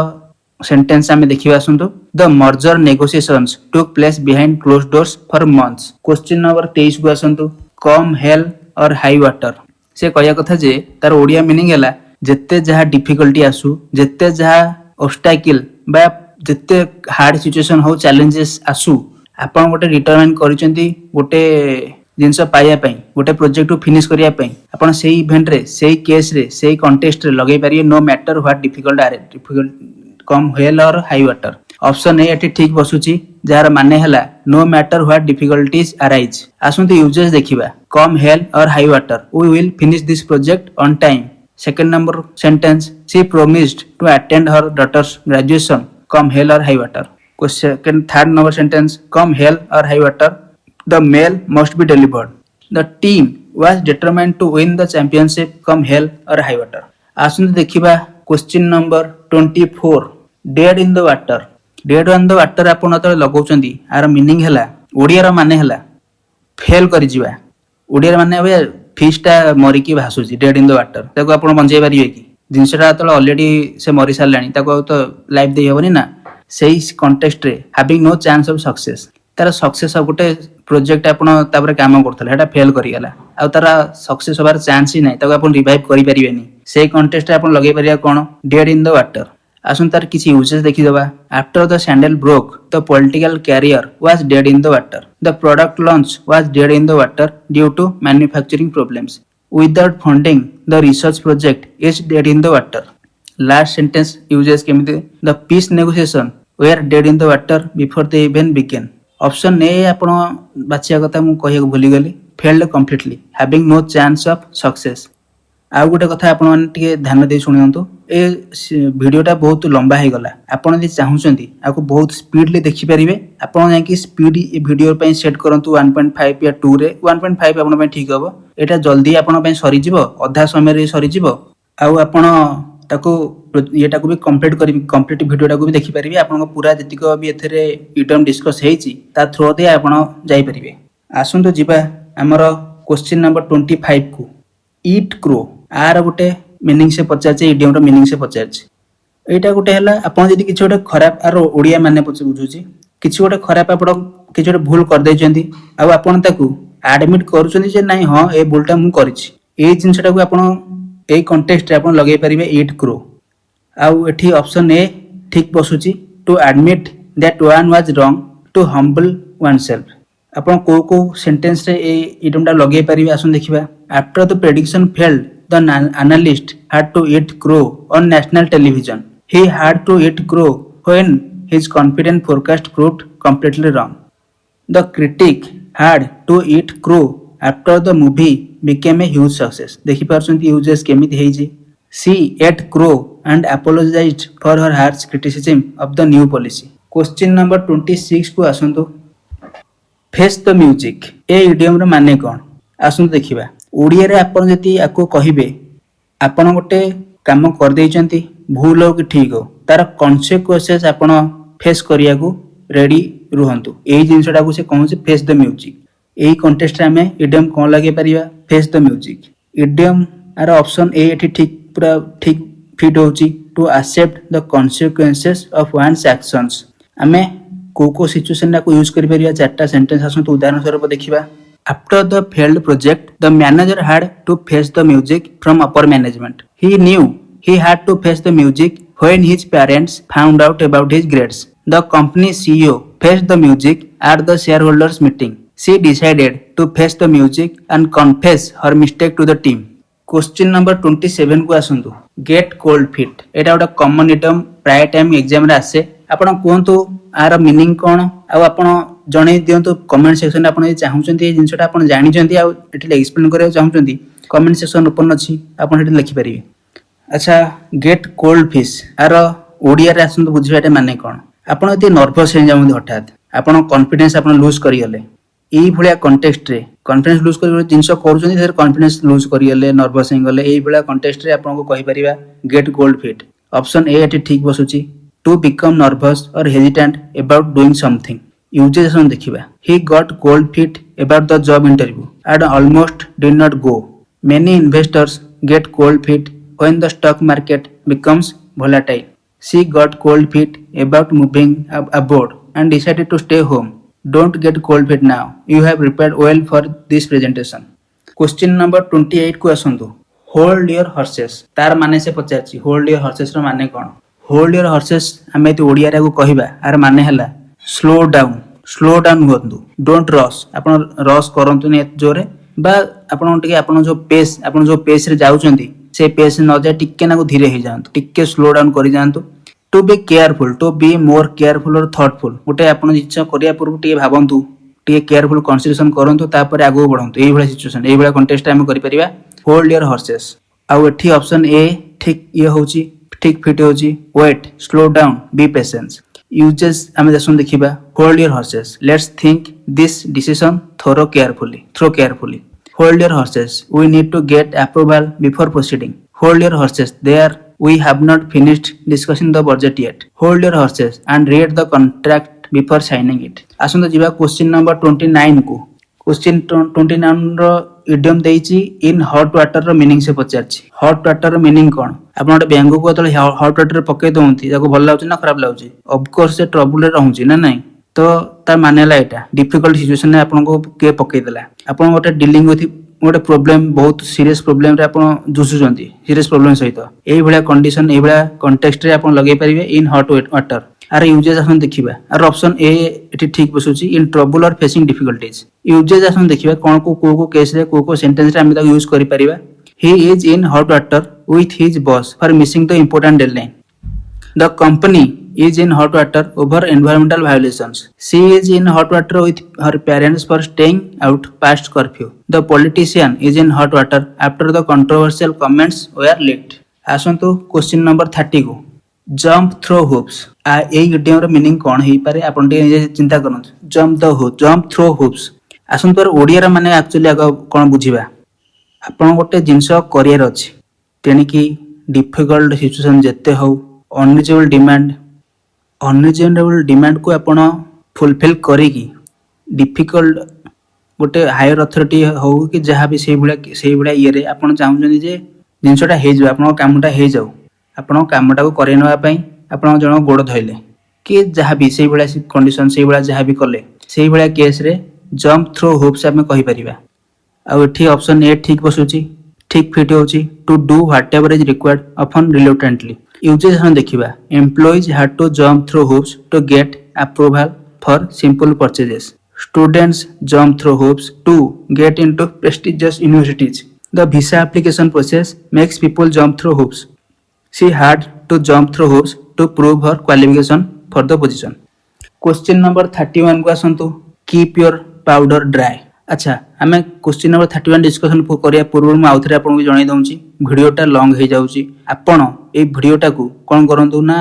sentence आमे देखिबा आसंतु the merger negotiations took place behind closed doors for months. Question number 23 को आसंतु come hell or high water से कहया कथा जे तार Odia meaning हैला जेते जहा डिफिकल्टी आसु जेते जहा ऑब्स्टैकल बा जेते हार्ड सिचुएशन हो चैलेंजेस आसु आपण गोटे डिटरमाइन करिसेंती गोटे जिंस पाया पई गोटे प्रोजेक्ट को फिनिश करिया पई आपण सेही इवेंट रे सेही केस रे सेही कॉन्टेस्ट रे लगै पारिए no matter what difficult come hell or high water option A एठी ठीक बसुची जार माने हला no matter what difficulties arise आसुंती यूजेस देखिबा come hell or high water we will finish this project on time second number sentence she promised to attend her daughter's graduation come hell or high water question third number sentence come hell or high water the mail must be delivered the team was determined to win the championship come hell or high water आसुंती देखिबा question number 24 dead in the water dead in the water आपण त लगाउचंदी are meaning हैला ओडिया रो माने हैला fail करि जिवा ओडिया माने अब फिशटा मरि की भासुची डेड इन द वाटर ताको आपण बंजै पारिबे की जिनसटा त ऑलरेडी से मरि सारलानी ताको तो लाइफ देई हेबनी ना सेही कॉन्टेक्स्ट रे having no chance of success तार सक्सेस ऑफ गोटे प्रोजेक्ट आपण तापर काम करथले हेटा फेल करि गेला आ तार सक्सेस होबार चांस ही नै ताको आपण रिवाइव करि परिबेनी सेही कॉन्टेक्स्ट रे आपण लगै परिया कोन डेड इन द वाटर आसन तार किछि यूजेस देखि दबा after the scandal broke the political career was dead in the water the product launch was dead in the water due to manufacturing problems without funding the research project is dead in the water last sentence uses केमिति the peace negotiation were dead in the water before they even began option A आपण बाचिया कथा मु कहिया भूली गेली failed completely having no chance of success आ गोटे कथा आपण माने टिके ध्यान दे सुनियंतु ए वीडियोटा बहुत लंबा हे गला आपण जे चाहुचंती आको बहुत स्पीडली देखि परिबे आपण जा कि स्पीड ए वीडियो पय सेट करंतु 1.5 या 2 रे 1.5 आपण पय ठीक हबो एटा जल्दी आपण पय सरी जिवो आधा समय रे सरी जिवो आ आपण ताको एटा को भी कंप्लीट वीडियोटा को भी देखि परिबे आपण पूरा जतिको भी एथरे इडम डिस्कस हेची ता थ्रो दे आपण जाई परिबे आसुंतो जिबा हमर क्वेश्चन नंबर 25 को ईट क्रो आर गोटे मीनिंग से पचारछे इडियम रो मीनिंग से पचारछे एटा गोटे हला आपण जदी किछ गोटे खराब आर ओडिया माने बुझुची किछ गोटे खराब आपण किछ गोटे भूल कर दैचंती आ आपण ताकू एडमिट करूचंती जे नाही हां ए भूलटा मु करिछि ए जिंसटा को आपण ए कॉन्टेक्स्ट रे आपण लगै परिबे ईट क्रो आ एठी ऑप्शन ए ठीक बसुची to admit that one was wrong to humble oneself आपण को सेंटेंस रे ए इडमटा लगै परिबे आसन देखिबा after the prediction failed the analyst had to eat crow on national television. He had to eat crow when his confident forecast proved completely wrong. The critic had to eat crow after the movie became a huge success. देखि परसंती uses केमिति hazy She ate crow and apologized for her harsh criticism of the new policy. Question number 26 को आसंतु Face the music ए idiom रो माने कोन आसंतु देखिबा ओडिया रे आपण जति आको कहिबे आपण गोटे काम कर देइचंती भूल हो कि ठीक हो तार कॉन्सिक्वेंसेस आपण फेस करिया को रेडी रुहंतु एई जिंसटा को से कहू से फेस द म्यूजिक एई कॉन्टेक्स्ट रे हमें इडियम कोन लागे परिबा फेस द म्यूजिक इडियम आर ऑप्शन ए एठी ठीक पूरा ठीक फिट होची to accept the consequences of one's actions हमें को सिचुएशन को यूज करि परिबा चारटा सेंटेंस आसु तो उदाहरण स्वरूप देखिबा After the failed project, the manager had to face the music from upper management. He knew he had to face the music when his parents found out about his grades. The company CEO faced the music at the shareholders meeting. She decided to face the music and confess her mistake to the team. Question number 27 को आसंतु get cold feet एटा गोटे common idem प्राय time exam रे आसे आपण कोहंतु are meaning कोन आ आपण जणे दियंतु comment section आपण जे चाहुचंती ए जिंसटा आपण जानि चंती आ एठी एक्सप्लेन करे चाहुचंती कमेंट सेक्शन ओपन अछि आपण एठी लिखि परिबे अच्छा गेट कोल्ड फिश आर ओडिया रे आसंतु बुझिबाटे माने कोन आपण एते नर्वस हे जाउंदी हठात आपण कॉन्फिडेंस आपण लूज करि गले एई भलिया कॉन्टेक्स्ट रे कॉन्फिडेंस लूज करि जिंस करूचंती से कॉन्फिडेंस लूज करि गले नर्वस हे गले एई भलिया कॉन्टेक्स्ट रे आपण को कहि परिबा get cold feet option A एठी ठीक बसुची to become nervous or hesitant about doing something. Uses देखिबा. He got cold feet about the job interview and almost did not go. Many investors get cold feet when the stock market becomes volatile. She got cold feet about moving abroad and decided to stay home. Don't get cold feet now. You have prepared well for this presentation. Question number 28 को आसंतु. Hold your horses. तार माने से पचारची. Hold your horses रो माने कोन? Hold your horses आम ये ओडिया रे कहवा are माने हला स्लो डाउन हुअतु डोंट रश आपण रश करंतु ने जोरे बा आपण टिके आपण जो पेस रे जाउचंती से पेस न जाय टिके ना को धीरे हे जांतु टिके स्लो डाउन करि जांतु to be careful to be more careful or thoughtful गोटे आपण इच्छा करिया पूर्व टिके भाबंतु टिके केयरफुल कंसीडरेशन करंतु तापर आगो बढ़ंतु एई भला सिचुएशन एई भला कॉन्टेक्स्ट हम करि परिबा होल्ड योर हॉर्सेस आ एठी ऑप्शन ए ठीक ये होची ठीक फिट होची wait slow down be patience usages आमे जसुन देखिबा hold your horses let's think this decision through carefully hold your horses we need to get approval before proceeding hold your horses there we have not finished discussing the budget yet hold your horses and read the contract before signing it आसुन जिबा question number 29 को question 29 रो idiom देइची in hot water रो meaning से पचारची hot water रो meaning कोन आपण ओटे बैंगो को तले हॉट वाटर पके दोंती जाको भल लागुची ना खराब लागुची ऑफ कोर्स से ट्रबल रे रहउची ना नहीं तो तार माने ला एटा डिफिकल्ट सिचुएशन ने आपण को के पके देला आपण ओटे डीलिंग विथ गोटे प्रॉब्लम बहुत सीरियस प्रॉब्लम रे आपण जुसुचंती सीरियस प्रॉब्लम सहित एई भलिया कंडीशन एई भलिया कॉन्टेक्स्ट रे आपण लगे परिबे इन हॉट वाटर आर यूजेस आसन देखिबा आर ऑप्शन ए एठी ठीक बसुची in trouble or facing difficulties usages आसन देखिबा कोन को केस रे को सेंटेंस रे हम ता यूज करि परिबा he is in hot water with his boss for missing the important deadline the company is in hot water over environmental violations she is in hot water with her parents for staying out past curfew the politician is in hot water after the controversial comments were leaked आसंतु question number 30 को jump through hoops आ ए idiom रो meaning कोन हेई पारे आपण टे चिंता करन जंप थ्रो हुप्स आसंतु ओडिया रा माने एक्चुअली आगो कोन बुझिबा आपण गोटे जिनस करियर अछि तेणिकी डिफिकल्ट सिचुएशन जेते हो अनरिजनेबल डिमांड को आपण फुलफिल करेगी डिफिकल्ट गोटे हायर अथॉरिटी हो कि जहाँ भी से भलिया ये रे आपण चाहुचंदी जे जिनसटा हे जाउ आपण कामटा हे जाउ आपण कामटा को करे नवा पई आपण जण गोड़ धइले कि जहाँ भी से भलिया कंडीशन से भलिया जहाँ भी कले से भलिया केस रे जंप थ्रो होप्स हमें कहि परिबा आ एठी ऑप्शन ए ठीक बसुची ठीक फिट होची to do whatever is required often reluctantly usages हम देखिबा employees had to jump through hoops to get approval for simple purchases students jump through hoops to get into prestigious universities the visa application process makes people jump through hoops she had to jump through hoops to prove her qualification for the position question number 31 को आसंतु keep your powder dry अच्छा आम question number 31 discussion करिया पूर्व मु आउथरे आपन को जणाई दउची वीडियोटा long हे जाउची आपण ए वीडियोटा को कोन करंतु ना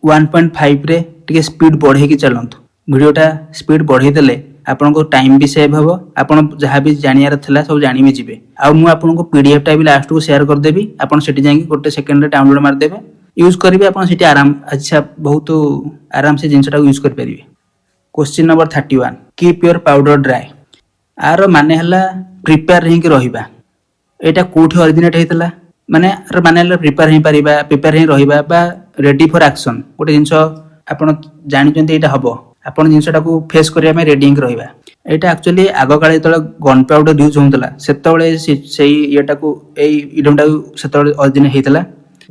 1.5 रे टिके स्पीड बढ़े की चलंतु वीडियोटा स्पीड बढ़े देले ଆପଣଙ୍କ ଟାଇମ୍ ବି ସେଭ୍ ହେବ, ଆପଣ ଯାହା ବି ଜାଣିବାର ଥିଲା ସବୁ ଜାଣି ବି ଯିବେ। ଆଉ ମୁଁ ଆପଣଙ୍କୁ ପିଡିଏଫ୍ଟା ବି ଲାଷ୍ଟକୁ ସେୟାର କରିଦେବି, ଆପଣ ସେଠି ଯାଇକି ଗୋଟେ ସେକେଣ୍ଡରେ ଡାଉନଲୋଡ୍ ମାରିଦେବେ, ୟୁଜ୍ କରିବେ। ଆପଣ ସେଠି ବହୁତ ଆରାମସେ ଜିନିଷଟାକୁ ୟୁଜ୍ କରିପାରିବେ। Question number 31, keep your powder dry. ଆର ମାନେ ହେଲା ପ୍ରିପେୟାର ହେଇକି ରହିବା। ଏଇଟା କୋଉଠି ଅରିଜିନେଟ୍ ହେଇଥିଲା, ମାନେ ହେଲା ପ୍ରିପେୟାର ହେଇପାରିବା, ପ୍ରିପେୟାର ହେଇ ରହିବା ବା ରେଡି ଫର୍ ଆକ୍ସନ୍। ଗୋଟେ ଜିନିଷ ଆପଣ ଜାଣିଛନ୍ତି ଏଇଟା ହବ, ଆପଣ ଜିନିଷଟାକୁ ଫେସ୍ କରିବା ପାଇଁ ରେଡି ହେଇକି ରହିବା। ଏଇଟା ଆକ୍ଚୁଆଲି ଆଗକାଳେ ଯେତେବେଳେ ଗନ୍ ପାଉଡର ୟୁଜ୍ ହେଉଥିଲା ସେତେବେଳେ ସେଇ ଏଇ ଇଡିୟମଟାକୁ ସେତେବେଳେ ଅରିଜିନେଟ୍ ହେଇଥିଲା।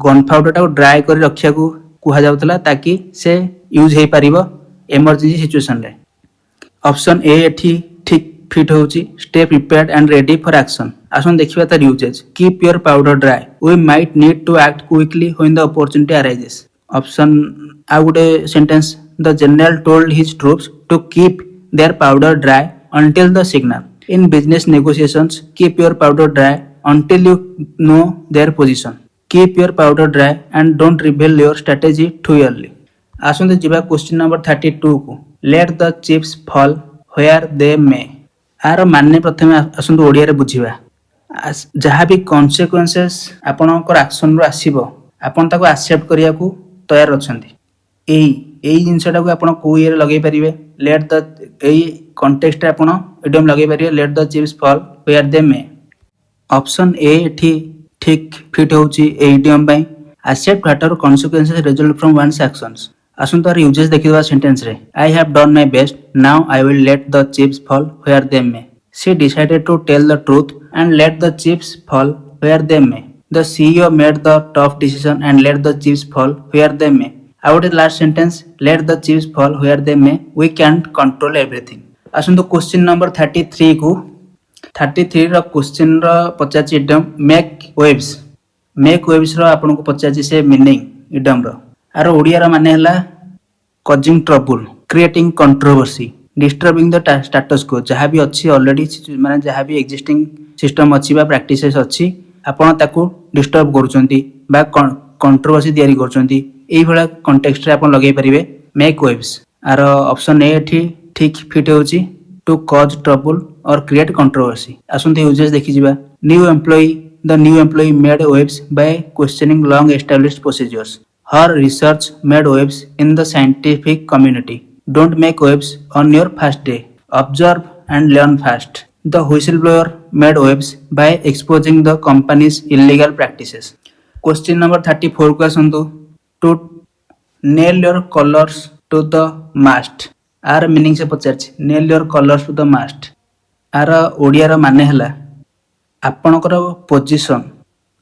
ଗନ୍ ପାଉଡରଟାକୁ ଡ୍ରାଏ କରି ରଖିବାକୁ କୁହାଯାଉଥିଲା ତାକି ସେ ୟୁଜ୍ ହେଇପାରିବ ଏମର୍ଜେନ୍ସି ସିଚୁଏସନରେ। ଅପସନ୍ ଏ ଏଠି ଠିକ୍ ଫିଟ୍ ହେଉଛି, stay prepared and ready for action. ଆସନ୍ତୁ ଦେଖିବା ତାର usages. Keep your powder dry, we might need to act quickly when the opportunity arises. Option ଆଉ ଗୋଟେ sentence, the general told his troops to keep their powder dry until the signal. In business negotiations, keep your powder dry until you know their position. Keep your powder dry and don't reveal your strategy too early. ଆସନ୍ତୁ ଯିବା question number 32 କୁ। Let the chips fall where they may. ଆର ମାନେ ପ୍ରଥମେ ଆସନ୍ତୁ ଓଡ଼ିଆରେ ବୁଝିବା। ଯାହା ବି କନସିକ୍ୱେନ୍ସେସ୍ ଆପଣଙ୍କର ଆକ୍ସନରୁ ଆସିବ ଆପଣ ତାକୁ ଆକ୍ସେପ୍ଟ କରିବାକୁ ତୟାର ଅଛନ୍ତି। ଏଇ ଜିନିଷଟାକୁ ଆପଣ କୋଉ ଇଏରେ ଲଗେଇ ପାରିବେ, ଏଇ କଣ୍ଟେକ୍ସଟରେ ଆପଣ ଇଡିୟମ ଲଗେଇ ପାରିବେ, let the chips fall where they may। Option A ଏଠି ଠିକ୍ ଫିଟ୍ ହେଉଛି ଏଇ ଇଡିୟମ ପାଇଁ। Accept whatever consequences result from one's actions. ଆସନ୍ତୁ ତାର ୟୁଜେସ୍ ଦେଖିଦେବା ସେଣ୍ଟେନ୍ସରେ। I have done my best, now I will let the chips fall where they may. She decided to tell the truth and let the chips fall where they may. The CEO made the tough decision and let the chips fall where they may. ଆଉ ଗୋଟେ last sentence, let the chips fall where they may, we can't control everything। ଆସନ୍ତୁ question number 33 କୁ। 33 ର question ର ପଚାରିଛି ଇଡିୟମ make waves. Make waves ର ଆପଣଙ୍କୁ ପଚାରିଛି ସେ ମିନିଂ ଇଡିୟମର। ଆର ଓଡ଼ିଆର ମାନେ ହେଲା କଜିଂ ଟ୍ରବୁଲ, କ୍ରିଏଟିଂ କଣ୍ଟ୍ରୋଭର୍ସି, ଡିଷ୍ଟର୍ବିଂ ଦ ଷ୍ଟାଟସ୍ କୋ। ଯାହା ବି ଅଛି ଅଲରେଡି, ମାନେ ଯାହା ବି ଏକ୍ଜିଷ୍ଟିଂ ସିଷ୍ଟମ ଅଛି ବା ପ୍ରାକ୍ଟିସେସ୍ ଅଛି ଆପଣ ତାକୁ ଡିଷ୍ଟର୍ବ କରୁଛନ୍ତି ବା କଣ୍ଟ୍ରୋଭର୍ସି ତିଆରି କରୁଛନ୍ତି, ଏଇଭଳିଆ କଣ୍ଟେକ୍ସଟରେ ଆପଣ ଲଗେଇ ପାରିବେ ମେକ୍ ୱେଭ୍ସ। ଆର ଅପସନ୍ ଏ ଏଠି ଠିକ୍ ଫିଟ୍ ହେଉଛି, to cause trouble or create controversy. ଆସନ୍ତୁ ୟୁଜେସ୍ ଦେଖିଯିବା। The new employee made waves by questioning long established procedures. Her research made waves in the scientific community. Don't make waves on your first day, observe and learn fast. The whistle blower made waves by exposing the company's illegal practices. Question number 34 କୁ ଆସନ୍ତୁ। To nail your colours to the mast. ଆର meaning ସେ ପଚାରିଛି, nail your colours to the mast. ଆର ଓଡ଼ିଆର ମାନେ ହେଲା ଆପଣଙ୍କର ପୋଜିସନ୍,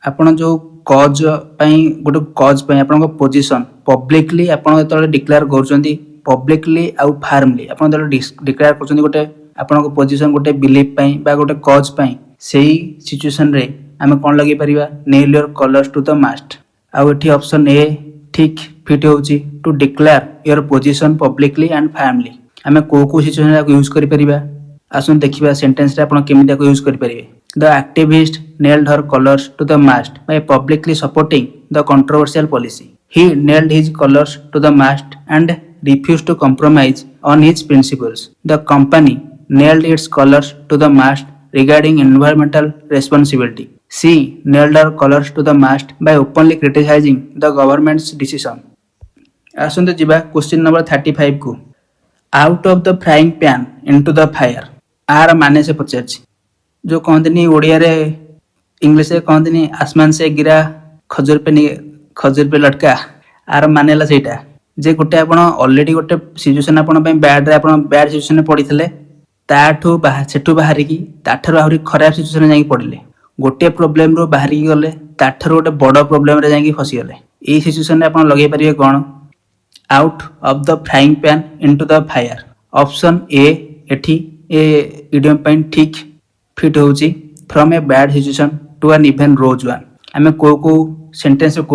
ଆପଣ ଯେଉଁ କଜ୍ ପାଇଁ ଆପଣଙ୍କ ପୋଜିସନ୍ ପବ୍ଲିକଲି ଆପଣ ଯେତେବେଳେ ଡିକ୍ଲେୟାର କରୁଛନ୍ତି, ପବ୍ଲିକଲି ଆଉ ଫାର୍ମଲି ଆପଣ ଯେତେବେଳେ ଡିକ୍ଲେୟାର କରୁଛନ୍ତି ଗୋଟେ ଆପଣଙ୍କ ପୋଜିସନ୍ ଗୋଟେ ବିଲିଫ୍ ପାଇଁ ବା ଗୋଟେ କଜ୍ ପାଇଁ, ସେଇ ସିଚୁଏସନରେ ଆମେ କ'ଣ ଲଗେଇ ପାରିବା, nail your colours to the mast. ଆଉ ଏଠି ଅପସନ୍ ଏ ଠିକ୍ ଫିଟ୍ ହେଉଛି, to declare your position publicly and firmly. ଆମେ କୋଉ ସିଚୁଏସନରେ ତାକୁ ୟୁଜ୍ କରିପାରିବା, ଆସନ୍ତୁ ଦେଖିବା ସେଣ୍ଟେନ୍ସରେ ଆପଣ କେମିତି ତାକୁ ୟୁଜ୍ କରିପାରିବେ। The activist nailed her colours to the mast by publicly supporting the controversial policy. He nailed his colours to the mast and refused to compromise on his principles. The company nailed its colors to the mast regarding environmental responsibility. She nailed her colors to the mast by openly criticizing the government's decision. ଆସନ୍ତୁ ଯିବା question number 35 କୁ। Out of the frying pan into the fire. ଆର ମାନେ ସେ ପଚାରିଛି, ଯେଉଁ କହନ୍ତିନି ଓଡ଼ିଆରେ ଇଂଲିଶରେ କହନ୍ତିନି ଆସମାନ ସେ ଗିରା ଖଜୁର ପେ ଲଟକା। ଆର ମାନେ ହେଲା ସେଇଟା ଯେ ଗୋଟେ ଆପଣ ଅଲରେଡ଼ି ଗୋଟେ ସିଚୁଏସନ୍ ଆପଣ ପାଇଁ ଆପଣ ବ୍ୟାଡ୍ ସିଚୁଏସନରେ ପଡ଼ିଥିଲେ, ସେଠୁ ବାହାରିକି ତାଠାରୁ ଆହୁରି ଖରାପ ସିଚୁଏସନରେ ଯାଇକି ପଡ଼ିଲେ, ଗୋଟିଏ ପ୍ରୋବ୍ଲେମରୁ ବାହାରିକି ଗଲେ ତାଠାରୁ ଗୋଟେ ବଡ଼ ପ୍ରୋବ୍ଲେମରେ ଯାଇକି ଫସିଗଲେ। ଏଇ ସିଚୁଏସନରେ ଆପଣ ଲଗେଇ ପାରିବେ କ'ଣ, out of the frying pan into the fire. Option A ଏଠି ଏ ଇଡିୟମ ପାଇଁ ଠିକ୍ ଫିଟ୍ ହେଉଛି, from a bad situation to an even worse one. ଆମେ କୋଉ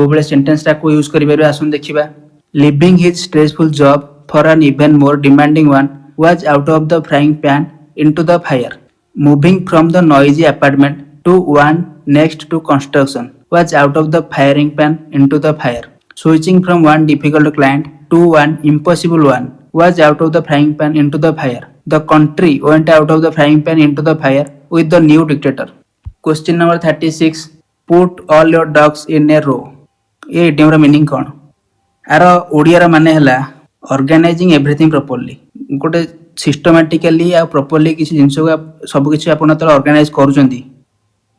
ଭଳିଆ ସେଣ୍ଟେନ୍ସଟାକୁ ୟୁଜ୍ କରିପାରିବା, ଆସନ୍ତୁ ଦେଖିବା। Leaving his stressful job for an even more demanding one was out of the frying pan into the fire. Moving from the noisy apartment to one next to construction was out of the firing pan into the fire. Switching from one difficult client to one impossible one was out of the frying pan into the fire. The country went out of the frying pan into the fire with the new dictator. Question number 36. Put all your ducks in a row. ये idiom ର meaning कौन? Are Odia माने हला organising everything properly गोटे systematically आ properly किसी जिंस को सब किसी आपण त ऑर्गेनाइज करूचंदी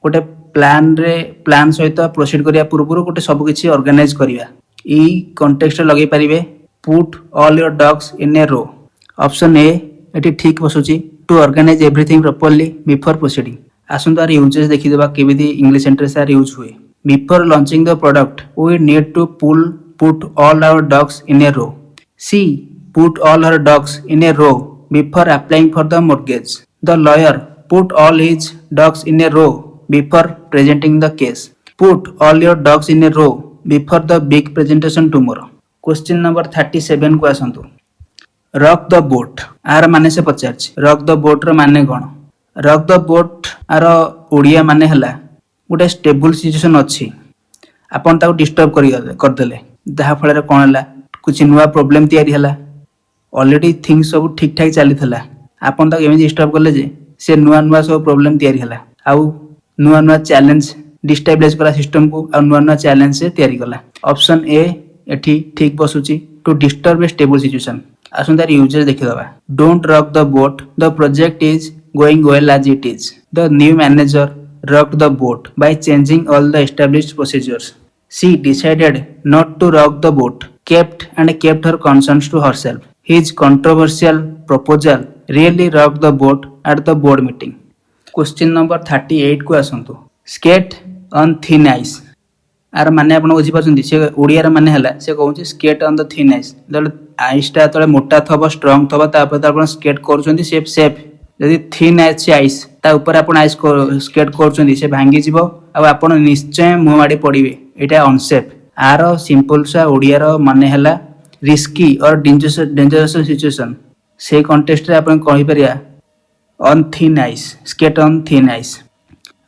गोटे प्लान सहित प्रोसीड करिया पूर्व गोटे सब किसी ऑर्गेनाइज करिया ई कॉन्टेक्स्ट लगे पारिबे put all your dogs in a row option A एटी ठीक बसुची to organise everything properly before proceeding आसुन तार यूजेस देखि देबा केबिदी इंग्लिश सेंटेंस आर यूज हुए before launching the product we need to put all our ducks in a row. C. Put all her ducks in a row before applying for the mortgage. The lawyer put all his ducks in a row before presenting the case. Put all your ducks in a row before the big presentation tomorrow. Question number 37 को आसंतु. Rock the boat. आर माने से पचारछि. Rock the boat रो माने कोन? Rock the boat आर ओडिया माने हला गोटे स्टेबल सिचुएशन अछि. आपण ताको डिस्टर्ब कर देले जहाँ फल कौन है कुछ नुआ प्रोब्लेम तैयारी है ऑलरेडी थिंग्स सब ठीक ठाक चली आपन ताको एमि डिस्टर्ब कले जे से नुआ नुआ सब प्रोब्लेम तैयारी है आउ नुआ नुआ चैलेंज डिस्टेबलाइज कला सिस्टम को आ नुआ नुआ चैलेंज से तैयारी कला ऑप्शन ए एठी ठीक बसुची to disturb a stable situation आसन तार यूजेस देखि दबा don't rock the boat the project is going well as it is the new manager rocked the boat by changing all the established procedures. She decided not to rock the boat, kept her concerns to herself. His controversial proposal really rocked the boat at the board meeting. Question number 38 को आसंतु. Skate on thin ice. आर माने आपण बुझी पाछंती से ओडिया रे माने हला से कहउची skate on the thin ice. दल आइस ता तळे मोटा थबो स्ट्रांग थबो तापर आपण skate करूचंती सेफ यदि थिन आइस ता ऊपर आपण आइस स्केट करूचंती से भांगी जीवो आ आपण निश्चय मुह माडी पड़िबे एटा अनसेफ आर सिंपल सा ओडिया रो माने हला रिस्की और डेंजरस सिचुएशन से कॉन्टेक्स्ट रे आपण कहि परिया on thin ice skate on thin ice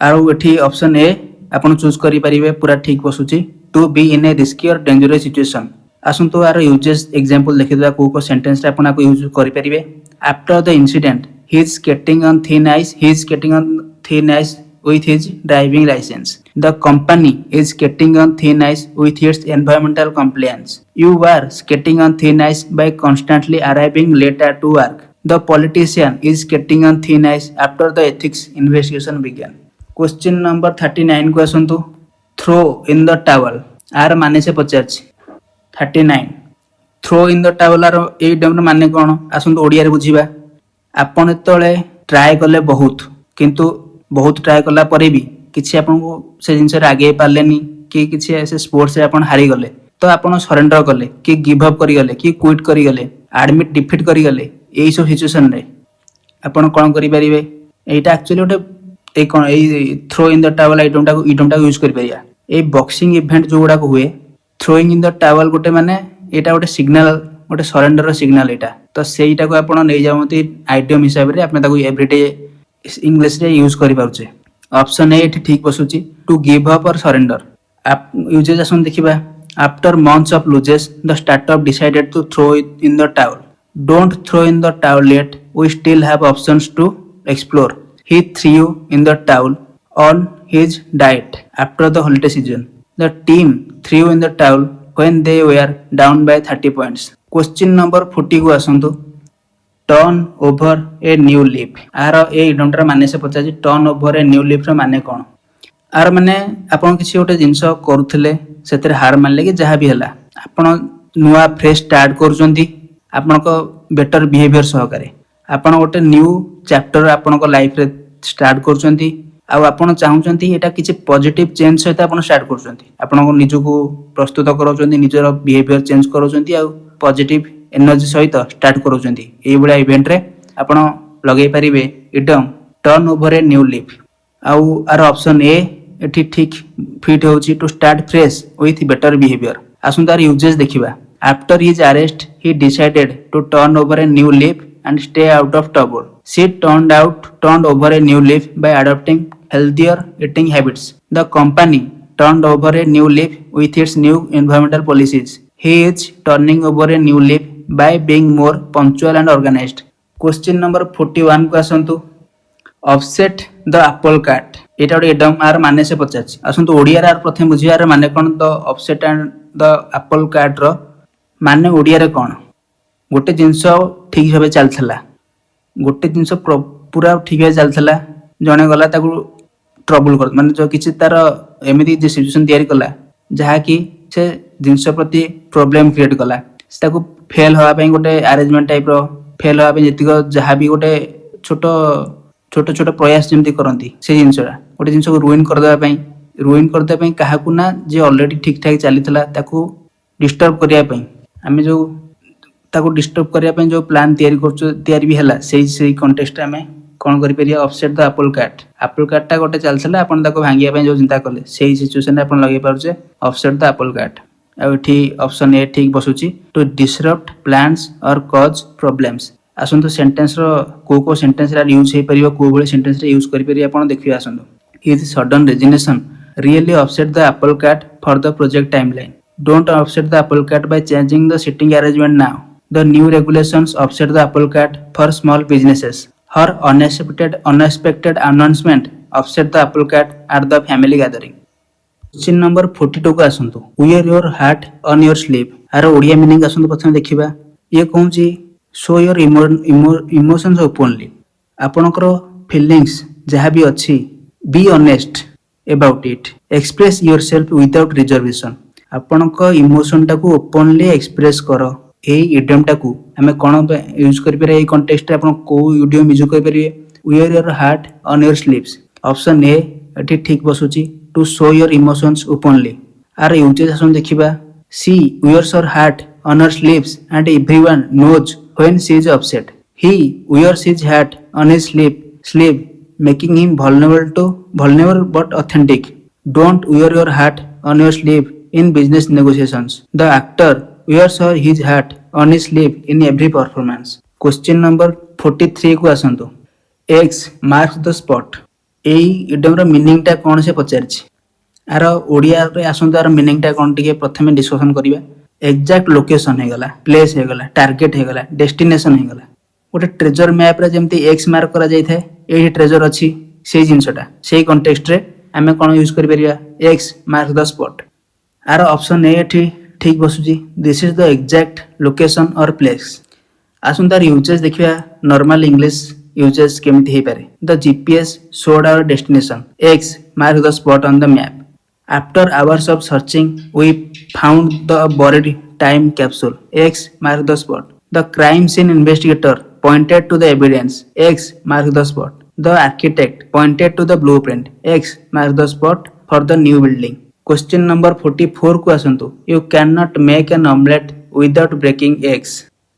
आरो एठी ऑप्शन ए आपण चूज करि परिबे पूरा ठीक बसुची to be in a risky or dangerous situation आसंतो आरो यूजेस एग्जांपल देखिदा को सेंटेंस रे आपण को यूज करि परिबे after the incident he is skating on thin ice with his driving license. The company is skating on thin ice with its environmental compliance. You are skating on thin ice by constantly arriving late at work. The politician is skating on thin ice after the ethics investigation began. Question number 39 को आसंतु. Throw in the towel. आर माने से पचारछि. 39. Throw in the towel आर ए डम माने कोन आसंतु ओडिया रे बुझिबा. आपण तळे ट्राई कले बहुत किंतु बहुत ट्राई कला परे भी किछि आपन को से जिंस रे आगे पालेनी कि किछि ऐसे स्पोर्ट्स रे आपण हारी गले तो आपण सरेंडर कले कि गिव अप करी गले कि क्विट करी गले एडमिट डिफीट करी गले एई सब सिचुएशन रे आपण कोन करि परिबे एटा एक्चुअली ओटे ए थ्रो इन द टावल आइटमटा यूज करि परिया ए बॉक्सिंग इवेंट जो गुडा को हुए थ्रोइंग इन द टावल गोटे माने एटा गोटे सिग्नल गोटे सरेंडर सिग्नल एटा तो सेटा को आपण नै जावंती आइटम हिसाब रे आपण ताको एवरीडे इंग्लिश रे यूज करि पाउचे ऑप्शन ए एठी ठीक बसुची टू गिव अप और सरेंडर आप यूजेस आसन देखिबा after months of losses the startup decided to throw it in the towel don't throw in the towel yet we still have options to explore he threw in the towel on his diet after the holiday season the team threw in the towel when they were down by 30 points. Question number 40 को आसंतु. Turn over a new leaf. आर ए इडमटर माने से पचाजी turn over a new leaf रो माने कोन? Are माने आपण किछि ओटे जिंस करूथिले सेतरे हार मानले कि जहा भी हला आपण नुआ फ्रेश स्टार्ट करूचंती आपण को बेटर बिहेवियर सहकारे आपण ओटे न्यू चैप्टर आपण को लाइफ रे स्टार्ट करूचंती आ आपण चाहुचंती एटा किछि पॉजिटिव चेंज सहित आपण स्टार्ट करूचंती आपण को निजु को प्रस्तुत करूचंती निजर बिहेवियर चेंज करूचंती आ पॉजिटिव एनर्जी सहित स्टार्ट करूचंती एई बडा इवेंट रे आपण लगेई परिबे idiom turn over a new leaf आ आर ऑप्शन ए एठी ठीक फिट होची to start fresh with better behaviour आसुन तार यूजेस देखिबा after his arrest he decided to turn over a new leaf and stay out of trouble. She turned over a new leaf by adopting healthier eating habits. The company turned over a new leaf with its new environmental policies. He is turning over a new leaf by being more punctual and organized. Question number 41 को आसंतु offset the apple cart एटा गोटे idiom are माने से पचारछि आसंतु ओडिया रे प्रथम बुझियार माने कोन the upset and the apple cart रो माने ओडिया रे कोन गोटे जिंस ठीक भाबे चलथला गोटे जिंस पूरा ठीक भाबे चलथला जणे गला ताकू ट्रबल कर माने जो किछि तार एमिति जे सिचुएशन तयारी कला जहा कि से जिंस प्रति प्रॉब्लम क्रिएट कला ताकू फेल होवा पई गोटे अरेंजमेंट टाइप रो फेल होवा पई जतिक जहा भी गोटे छोट छोट छोट प्रयास जेमती करंती से जिंसरा गोटे जिंस को रुइन कर देबा पई काहाकू ना जे ऑलरेडी ठीक ठाक चलीथला ताकू डिस्टर्ब करिया पई हमें जो ताकू डिस्टर्ब करिया पई जो प्लान तयारी भी हला सेही कॉन्टेक्स्ट में कौन करि परिया ऑफसेट द एप्पल कार्ट टा गोटे चलथला अपन ताको भांगिया पई जो चिंता करले सेही सिचुएशन अपन लगे पारछे ऑफसेट द एप्पल कार्ट आ एठी ऑप्शन ए ठीक बसुची टू डिसरप्ट प्लान्स और कॉज प्रॉब्लम्स आसंतु सेंटेंस रो को सेंटेंस रा यूज हे परिबो को बळे सेंटेंस रे यूज करि परिया अपन देखियो आसंतु his sudden resignation really upset the apple cart for the project timeline don't upset the apple cart by changing the seating arrangement now the new regulations upset the apple cart for small businesses her unexpected announcement offset the apple cart at the family gathering. Question number 42 को आसंतु wear your heart on your sleeve आरो Odia meaning आसंतु प्रथम देखिबा ये कहूची show your emotions openly आपनकर feelings जहाँ भी अच्छी be honest about it express yourself without reservation आपनकर इमोशन टाकू ओपनली एक्सप्रेस करो ए इडियम टाकू हमें कोन यूज करि पारे ए कॉन्टेक्स्ट रे आपण को इडियम यूज करि पारे wear your heart on your sleeves option A एठी ठीक बसुची to show your emotions openly आर यूजेस आसन देखिबा she wears your heart on her sleeves and everyone knows when she is upset he wears his heart on his sleeve making him vulnerable but authentic don't wear your heart on your sleeve in business negotiations the actor wears his hat on his sleeve in every performance. Question number 43 को आसंतु X marks the spot एई idiom रो meaning टा कोन से पचारछि आरो ओडिया रे आसंतु आरो मीनिंग टा कोन टिके प्रथमे डिस्कशन करिबा एग्जैक्ट लोकेशन हे गला प्लेस हे गला टारगेट हे गला डेस्टिनेशन हे गला गोटे ट्रेजर मैप रे जेमति X मार्क करा जाय थाए एही ट्रेजर अछि सेही जिंसटा सेही कॉन्टेक्स्ट रे हमें कोन यूज करि परिबा X marks the spot आरो ऑप्शन ए एठी ठीक बसुची this is the exact location or place आसुन तार यूजेस देखिया नॉर्मल इंग्लिश यूजेस केमिति हे पारे the GPS showed our destination X mark the spot on the map after hours of searching we found the buried time capsule X mark the spot the crime scene investigator pointed to the evidence X mark the spot the architect pointed to the blueprint X mark the spot for the new building question number 44 को आसंतु you can not make an omelette without breaking eggs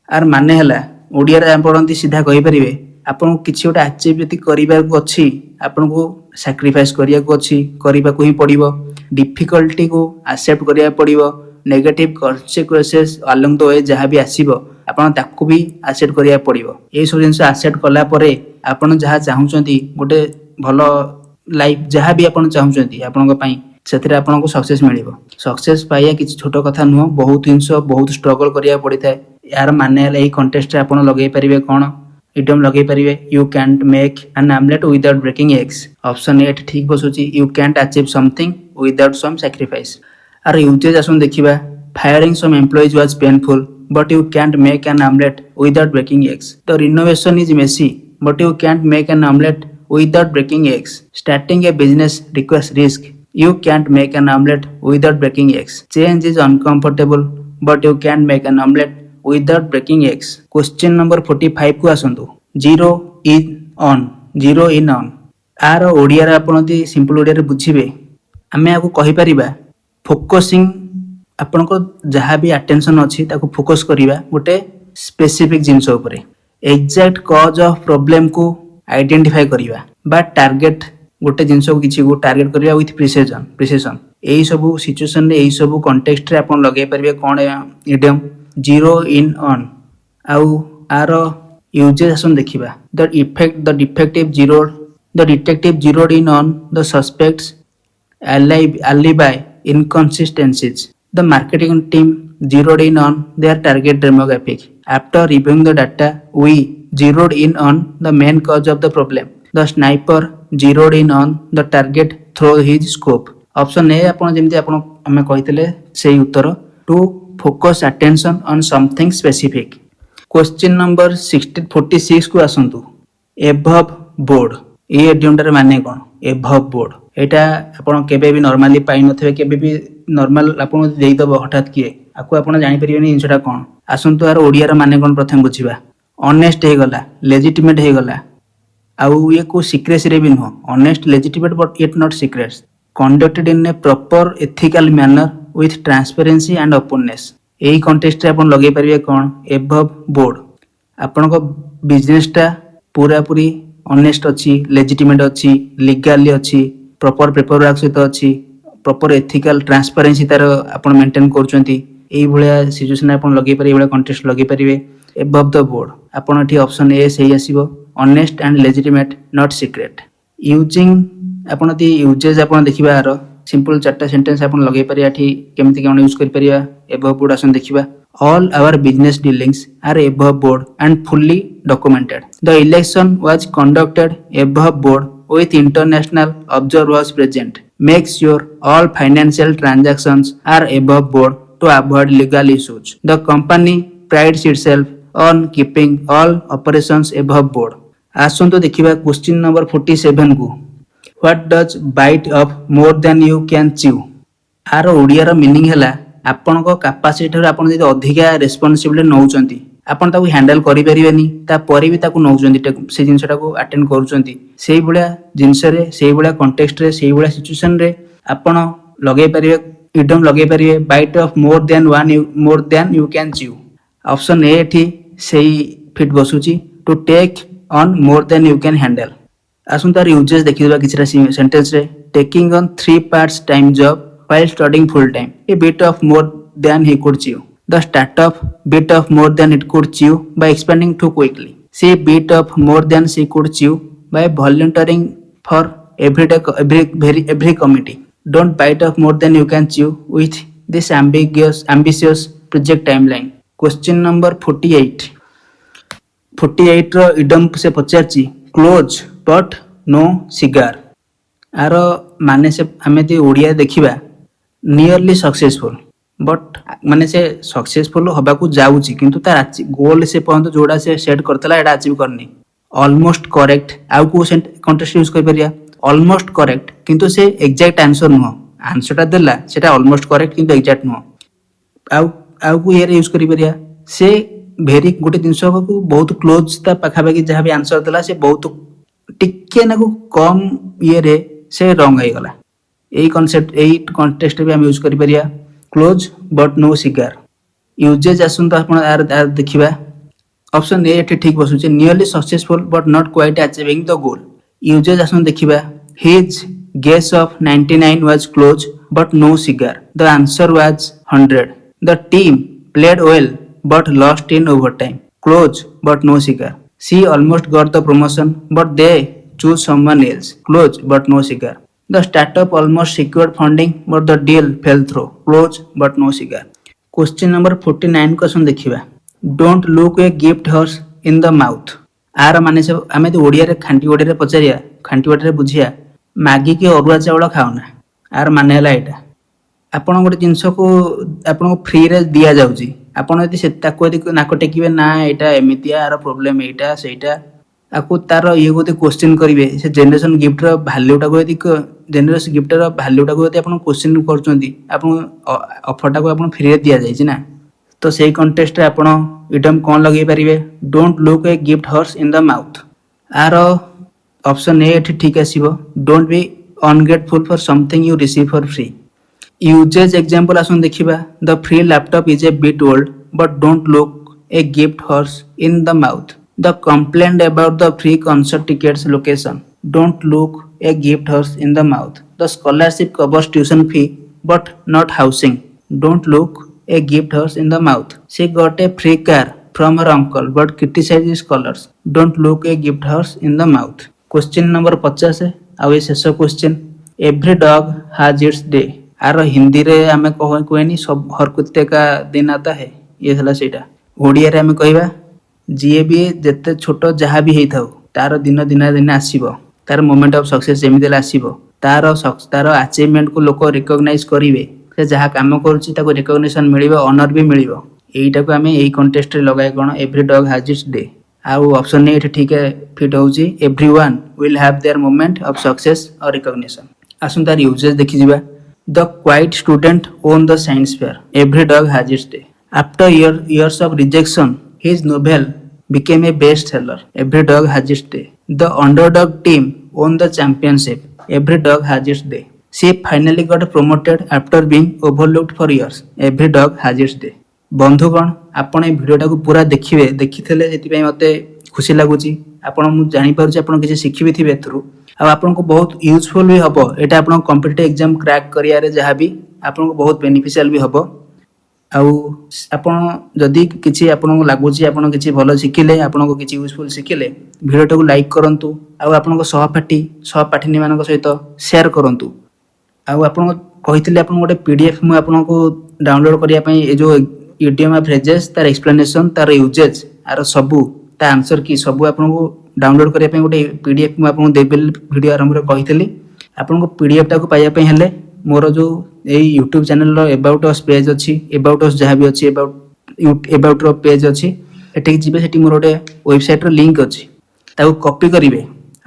आर माने हला ओडिया रे पढंती सीधा कहि परिबे आपन किछि ओटा अचीव यदि करिबा को अछि आपन को सैक्रिफाइस करिया को अछि करिबा को ही पड़िबो डिफिकल्टी को एक्सेप्ट करिया पड़िबो negative consequences along the way जहां भी आसीबो आपन ताकू भी एक्सेप्ट करिया पड़िबो ए सब जिंस एक्सेप्ट कला परे आपन जहां चाहुचंती गोटे भलो लाइफ जहां भी आपन चाहुचंती आपन को पई सेथिरे आपन को सक्सेस मिलिबो सक्सेस पाइया किछि छोटो कथा नुह बहुत जिंस बहुत स्ट्रगल करिया पड़ी थाए यार माने एई कॉन्टेक्स्ट रे आपन लगेई परिबे कोन इडम लगेई परिबे you can't make an omelette without breaking eggs option A ठीक बसुची you can't achieve something without some sacrifice आर यूजेस आसन देखिबा firing some employees was painful but you can't make an omelette without breaking eggs the renovation is messy but you can't make an omelette without breaking eggs starting a business requires risk you can't make an omelette without breaking eggs change is uncomfortable but you can't make an omelette without breaking eggs question number 45 को आसंतु zero in on आर ओडिया रे आपण दी simple Odia रे बुझिबे हमें आको कहि परिबा focusing आपण को जहां भी अटेंशन अछि ताको फोकस करिबा गोटे स्पेसिफिक जिंस ऊपर एग्जैक्ट कॉज ऑफ प्रॉब्लम को आइडेंटिफाई करिबा बा टारगेट गोटे जिंस को किछि को टारगेट करिया विथ प्रिसिजन एई सब सिचुएशन रे एई सब कॉन्टेक्स्ट रे आपण लगे परिबे कोन इडियम जीरो इन ऑन आउ आर यूजेस आसन देखिबा the detective zeroed in on the suspect's alibi inconsistencies the marketing team zeroed in on their target demographic After reviewing the data, we zeroed in on the main cause of the problem. The sniper zeroed in on the target through his scope. Option A ଆପଣ ଯେମିତି ଆମେ କହିଥିଲେ ସେଇ ଉତ୍ତର to focus attention on something specific. Question number 46 को आसନ୍ତୁ. Above board. ये एडियमଟାର ମାନେ କ'ଣ? Above board. ଏଇଟା ଆପଣ କେବେ ବି ନର୍ମାଲି ପାଇ ନଥିବେ, କେବେ ବି ନର୍ମାଲ ଆପଣ ଦେଇଦବ ହଠାତ୍ କିଏ ଆକୁ ଆପଣ ଜାଣିପାରିବେନି ଜିନିଷଟା କ'ଣ. ଆସନ୍ତୁ ଆର ଓଡ଼ିଆର ମାନେ କ'ଣ ପ୍ରଥମେ ବୁଝିବା. ଅନେଷ୍ଟ ହେଇଗଲା, ଲେଜିଟିମେଟ୍ ହେଇଗଲା, ଆଉ ଇଏ କୋଉ ସିକ୍ରେସିରେ ବି ନୁହଁ. Honest, legitimate but it not secrets. Conducted in a proper ethical manner with transparency and openness. ଏଇ କଣ୍ଟେକ୍ସଟରେ ଆପଣ ଲଗେଇ ପାରିବେ କ'ଣ? Above board. ଆପଣଙ୍କ ବିଜନେସଟା ପୁରାପୁରି ଅନେଷ୍ଟ ଅଛି, ଲେଜିଟିମେଟ୍ ଅଛି, ଲିଗାଲି ଅଛି, ପ୍ରପର ପେପର ୱାର୍କ ସହିତ ଅଛି, ପ୍ରପର ଏଥିକାଲ ଟ୍ରାନ୍ସପାରେନ୍ସି ତାର ଆପଣ ମେଣ୍ଟେନ୍ କରୁଛନ୍ତି. ଏଇଭଳିଆ ସିଚୁଏସନ୍ ଆପଣ ଲଗେଇ ପାରିବେ, ଏଇଭଳିଆ କଣ୍ଟେକ୍ସଟ ଲଗେଇ ପାରିବେ. Above the board. ଆପଣ ଏଠି ଅପସନ୍ ଏ ସେଇ ଆସିବ, honest and legitimate not secret. Using ଆପଣ ଯଦି ୟୁଜେସ୍ ଆପଣ ଦେଖିବା ଆର ସିମ୍ପଲ୍ 4ଟା ସେଣ୍ଟେନ୍ସ ଆପଣ ଲଗେଇ ପାରିବା. ଏଠି କେମିତି କ'ଣ ୟୁଜ୍ କରିପାରିବା ଏଭବ୍ ବୋର୍ଡ ଆସନ୍ତୁ ଦେଖିବା. All our business dealings are above board and fully documented. The election was conducted above board with international observers present. Make sure all financial transactions are above board to avoid legal issues. The company prides itself on keeping all operations above board. आसନ୍ତୁ ଦେଖିବା question number 47 को. What does bite off more than you can chew? आर ओडियार meaning हैला ଆପଣଙ୍କ capacity ଠାରୁ ଆପଣ ଯଦି ଅଧିକା ରେସ୍ପନ୍ସିବିଲିଟି ନେଉଛନ୍ତି, ଆପଣ ତାକୁ ହ୍ୟାଣ୍ଡେଲ କରିପାରିବେନି, ତାପରେ ବି ତାକୁ ନେଉଛନ୍ତି, ସେ ଜିନିଷଟାକୁ ଆଟେଣ୍ଡ କରୁଛନ୍ତି. ସେଇଭଳିଆ ଜିନିଷରେ, ସେଇଭଳିଆ କଣ୍ଟେକ୍ସଟରେ, ସେଇଭଳିଆ ସିଚୁଏସନରେ ଆପଣ ଲଗେଇ ପାରିବେ, ଇଡମ୍ ଲଗେଇ ପାରିବେ bite off more than you can chew. Option A ଏଠି ସେଇ ଫିଟ୍ ବସୁଛି, to take on more than you can handle. ଆସନ୍ତୁ ତାର ୟୁଜେସ୍ ଦେଖିଦେବା କିଛିଟା ସେଣ୍ଟେନ୍ସରେ. Taking on 3 parts time job while studying full time, a bit of more than he could chew. The startup bit of more than it could chew by expanding too quickly. She bit of more than she could chew by volunteering for every committee. Don't bite off more than you can chew with this ambitious project timeline. Question number 48. 48 ର ଇଡମ୍ ସେ ପଚାରିଛି close but no cigar. ଆର ମାନେ ସେ ଆମେ ଯଦି ଓଡ଼ିଆ ଦେଖିବା nearly successful, but ମାନେ ସେ ସକ୍ସେସଫୁଲ ହବାକୁ ଯାଉଛି କିନ୍ତୁ ତାର ଗୋଲ ସେ ପର୍ଯ୍ୟନ୍ତ ଯୋଉଟା ସେ ସେଟ୍ କରିଥିଲା ଏଇଟା ଆଚିଭ୍ କରିନି. Almost correct. ଆଉ କୋଉ କଣ୍ଟେକ୍ସଟ ୟୁଜ୍ କରିପାରିବା? ଅଲମୋଷ୍ଟ କରେକ୍ଟ କିନ୍ତୁ ସେ ଏକ୍ଜାକ୍ଟ ଆନ୍ସର ନୁହଁ. ଆନ୍ସରଟା ଦେଲା ସେଟା ଅଲମୋଷ୍ଟ କରେକ୍ଟ କିନ୍ତୁ ଏକ୍ଜାକ୍ଟ ନୁହଁ. ଆଉ କୋଉ ଇଏରେ ୟୁଜ୍ କରିପାରିବା? ସେ ଭେରି ଗୋଟେ ଜିନିଷକୁ ବହୁତ କ୍ଲୋଜ ତା ପାଖାପାଖି ଯାହା ବି ଆନ୍ସର ଦେଲା ସେ ବହୁତ ଟିକେ ନାକୁ କମ୍ ଇଏରେ ସେ ରଙ୍ଗ ହେଇଗଲା. ଏଇ କନସେପ୍ଟ, ଏଇ କଣ୍ଟେକ୍ସଟ ବି ଆମେ ୟୁଜ୍ କରିପାରିବା close but no cigar. Usages ଆସନ୍ତୁ ଆପଣ ଦେଖିବା. ଅପସନ୍ ଏ ଏଠି ଠିକ୍ ବସୁଛି, nearly successful but not quite achieving the goal. Usages ଆସନ୍ତୁ ଦେଖିବା. His guess of 99 was close but no cigar. The answer was 100. The team played well but lost in over time. Close but no cigar. She almost got the promotion but they choose someone else. Close but no cigar. The startup almost secured funding but the deal fell through. Close but no cigar. Question number 49 question देखिबा. Don't look a gift horse in the mouth. आर माने से आमे तो ओडिया रे खांटी ओडिया रे पचारिया, खांटी ओडिया रे बुझिया, मागी के अरुआ चावल खाओना. आर माने हला एटा आपण गोटे जिनस को आपण फ्री रे दिया जाउची. आपण यदि से ताको यदि नाको टेकिबे ना एटा एमितिया आर प्रॉब्लम एटा सेटा आपको तार ये गोटे क्वेश्चन करेंगे से जेनेरेशन गिफ्टर भैल्यूटा को यदि जेनेरेशन गिफ्टर भैल्यूटा को यदि आप क्वेश्चन करफरटा को आप फ्री दि जाए ना, तो सही कंटेक्स्ट आप इडम कौन लगे पारे? Don't look a gift horse in the mouth. आर ऑप्शन ए ठीक आसीबो. Don't be ungrateful for something you receive for free. Usages example आसन देखिबा. The free laptop is a bit old but don't look a gift horse in the mouth. The complaint about the free concert tickets location. Don't look a gift horse in the mouth. The scholarship covers tuition fee but not housing. Don't look a gift horse in the mouth. She got a free car from her uncle but criticized his colors. Don't look a gift horse in the mouth. Question number 50 है. अब ये शेष question. Every dog has its day. आर हिंदी रे आमे कहनी सब हर कुत्ते का दिन आता है. ये हला सेटा. ଓଡ଼ିଆରେ ଆମେ କହିବା ଯିଏ ବି ଯେତେ ଛୋଟ ଯାହା ବି ହେଇଥାଉ ତାର ଦିନ ଦିନେ ଆସିବ, ତାର ମୋମେଣ୍ଟ ଅଫ ସକ୍ସେସ୍ ଯେମିତି ହେଲେ ଆସିବ, ତାର ଆଚିଭମେଣ୍ଟକୁ ଲୋକ ରିକଗ୍ନାଇଜ କରିବେ, ସେ ଯାହା କାମ କରୁଛି ତାକୁ ରିକଗ୍ନିସନ ମିଳିବ, ଅନର ବି ମିଳିବ। ଏଇଟାକୁ ଆମେ ଏଇ କଣ୍ଟେଷ୍ଟରେ ଲଗାଇ କ'ଣ every dog has its day. ଆଉ ଅପସନ୍ ଏ ଏଠି ଠିକ୍ ଫିଟ୍ ହେଉଛି every one will have their moment of success or recognition. ଆସନ୍ତୁ ତାର ୟୁଜେସ୍ ଦେଖିଯିବା। The quiet student won the science fair every dog has its day. After years of rejection his novel became a best seller every dog has its day. The underdog team won the championship every dog has its day. She finally got promoted after being overlooked for years every dog has its day. ବନ୍ଧୁଗଣ ଆପଣ এই ଭିଡ଼ିଓଟାକୁ ପୁରା ଦେଖିବେ, ଦେଖିଥିଲେ ସେଥିପାଇଁ ମୋତେ ଖୁସି ଲାଗୁଛି। ଆପଣ ମୁଁ ଜାଣିପାରୁଛି ଆପଣ କିଛି ଶିଖିବି ଥିବେ ଏଥିରୁ, ଆଉ ଆପଣଙ୍କୁ ବହୁତ ୟୁଜଫୁଲ୍ ବି ହେବ। ଏଇଟା ଆପଣଙ୍କ କମ୍ପିଟିଟିଭ୍ ଏକ୍ଜାମ୍ କ୍ରାକ୍ କରିବାରେ ଯାହା ବି ଆପଣଙ୍କୁ ବହୁତ ବେନିଫିସିଆଲ୍ ବି ହେବ। ଆଉ ଆପଣ ଯଦି କିଛି ଆପଣଙ୍କୁ ଲାଗୁଛି ଆପଣ କିଛି ଭଲ ଶିଖିଲେ, ଆପଣଙ୍କୁ କିଛି ୟୁଜଫୁଲ୍ ଶିଖିଲେ, ଭିଡ଼ିଓଟାକୁ ଲାଇକ୍ କରନ୍ତୁ, ଆଉ ଆପଣଙ୍କ ସହପାଠିନୀମାନଙ୍କ ସହିତ ସେୟାର କରନ୍ତୁ। ଆଉ ଆପଣ କହିଥିଲେ ଆପଣଙ୍କୁ ଗୋଟେ PDF ମୁଁ ଆପଣଙ୍କୁ ଡାଉନଲୋଡ଼ କରିବା ପାଇଁ, ଏ ଯେଉଁ ଇଡିୟମ୍ ଅଫ୍ ଫ୍ରେଜେସ୍, ତାର ଏକ୍ସପ୍ଲାନେସନ୍, ତାର ୟୁଜେସ୍, ଆର ସବୁ ତା ଆନ୍ସର କି ସବୁ ଆପଣଙ୍କୁ ଡାଉନଲୋଡ଼ କରିବା ପାଇଁ ଗୋଟେ PDF ମୁଁ ଆପଣଙ୍କୁ ଦେବି ବୋଲି ଭିଡ଼ିଓ ଆରମ୍ଭରେ କହିଥିଲି। ଆପଣଙ୍କୁ PDFଟାକୁ ପାଇବା ପାଇଁ ହେଲେ ମୋର ଯେଉଁ ଏଇ ୟୁଟ୍ୟୁବ୍ ଚ୍ୟାନେଲର ଏବାଉଟ୍ ଅସ୍ ପେଜ୍ ଅଛି, ଏବାଉଟ୍ ଅସ୍ ଯାହା ବି ଅଛି, ଏବାଉଟ୍ର ପେଜ୍ ଅଛି, ଏଠିକି ଯିବେ। ସେଠି ମୋର ଗୋଟେ ୱେବସାଇଟ୍ର ଲିଙ୍କ୍ ଅଛି, ତାକୁ କପି କରିବେ,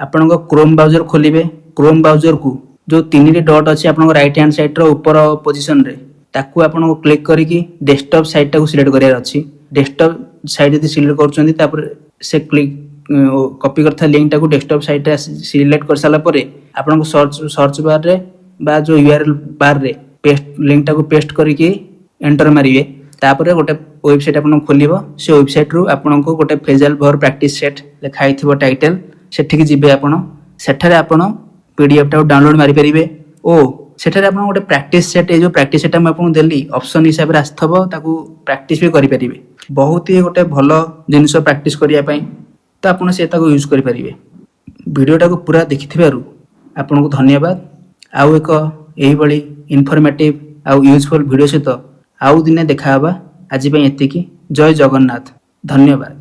ଆପଣଙ୍କ କ୍ରୋମ୍ ବ୍ରାଉଜର ଖୋଲିବେ। କ୍ରୋମ୍ ବ୍ରାଉଜରକୁ ଯେଉଁ 3ଟି ଡଟ୍ ଅଛି ଆପଣଙ୍କ ରାଇଟ୍ ହ୍ୟାଣ୍ଡ ସାଇଡ଼୍ର ଉପର ପୋଜିସନରେ, ତାକୁ ଆପଣଙ୍କୁ କ୍ଲିକ୍ କରିକି ଡେସ୍କଟପ୍ ସାଇଟ୍ଟାକୁ ସିଲେକ୍ଟ କରିବାର ଅଛି। ଡେସ୍କଟପ୍ ସାଇଟ୍ ଯଦି ସିଲେକ୍ଟ କରୁଛନ୍ତି, ତାପରେ ସେ କପି କରିଥିବା ଲିଙ୍କଟାକୁ ଡେସ୍କଟପ୍ ସାଇଟ୍ରେ ସିଲେକ୍ଟ କରିସାରିଲା ପରେ ଆପଣଙ୍କୁ ସର୍ଚ୍ଚ ବାର୍ରେ ବା ଯେଉଁ URL ବାର୍ରେ ଲିଙ୍କଟାକୁ ପେଷ୍ଟ କରିକି ଏଣ୍ଟର ମାରିବେ। ତାପରେ ଗୋଟେ ୱେବସାଇଟ୍ ଆପଣଙ୍କୁ ଖୋଲିବ। ସେ ୱେବସାଇଟ୍ରୁ ଆପଣଙ୍କୁ ଗୋଟେ ଫ୍ରେଜାଲ୍ ଭର୍ ପ୍ରାକ୍ଟିସ୍ ସେଟ୍ ଲେଖା ହେଇଥିବ ଟାଇଟେଲ୍, ସେଠିକି ଯିବେ ଆପଣ। ସେଠାରେ ଆପଣ PDFଟାକୁ ଡାଉନଲୋଡ଼ ମାରିପାରିବେ ଓ ସେଠାରେ ଆପଣ ଗୋଟେ ପ୍ରାକ୍ଟିସ୍ ସେଟ୍, ଏଇ ଯେଉଁ ପ୍ରାକ୍ଟିସ୍ ସେଟ୍ଟା ମୁଁ ଆପଣଙ୍କୁ ଦେଲି ଅପସନ୍ ହିସାବରେ ଆସିଥିବ, ତାକୁ ପ୍ରାକ୍ଟିସ୍ ବି କରିପାରିବେ। ବହୁତ ହି ଗୋଟେ ଭଲ ଜିନିଷ ପ୍ରାକ୍ଟିସ୍ କରିବା ପାଇଁ, ତ ଆପଣ ସେ ତାକୁ ୟୁଜ୍ କରିପାରିବେ। ଭିଡ଼ିଓଟାକୁ ପୁରା ଦେଖିଥିବାରୁ ଆପଣଙ୍କୁ ଧନ୍ୟବାଦ। ଆଉ ଏକ ଏହିଭଳି ଇନଫର୍ମେଟିଭ୍ ଆଉ ୟୁଜଫୁଲ୍ ଭିଡ଼ିଓ ସହିତ ଆଉ ଦିନେ ଦେଖାହେବା। ଆଜି ପାଇଁ ଏତିକି। ଜୟ ଜଗନ୍ନାଥ। ଧନ୍ୟବାଦ।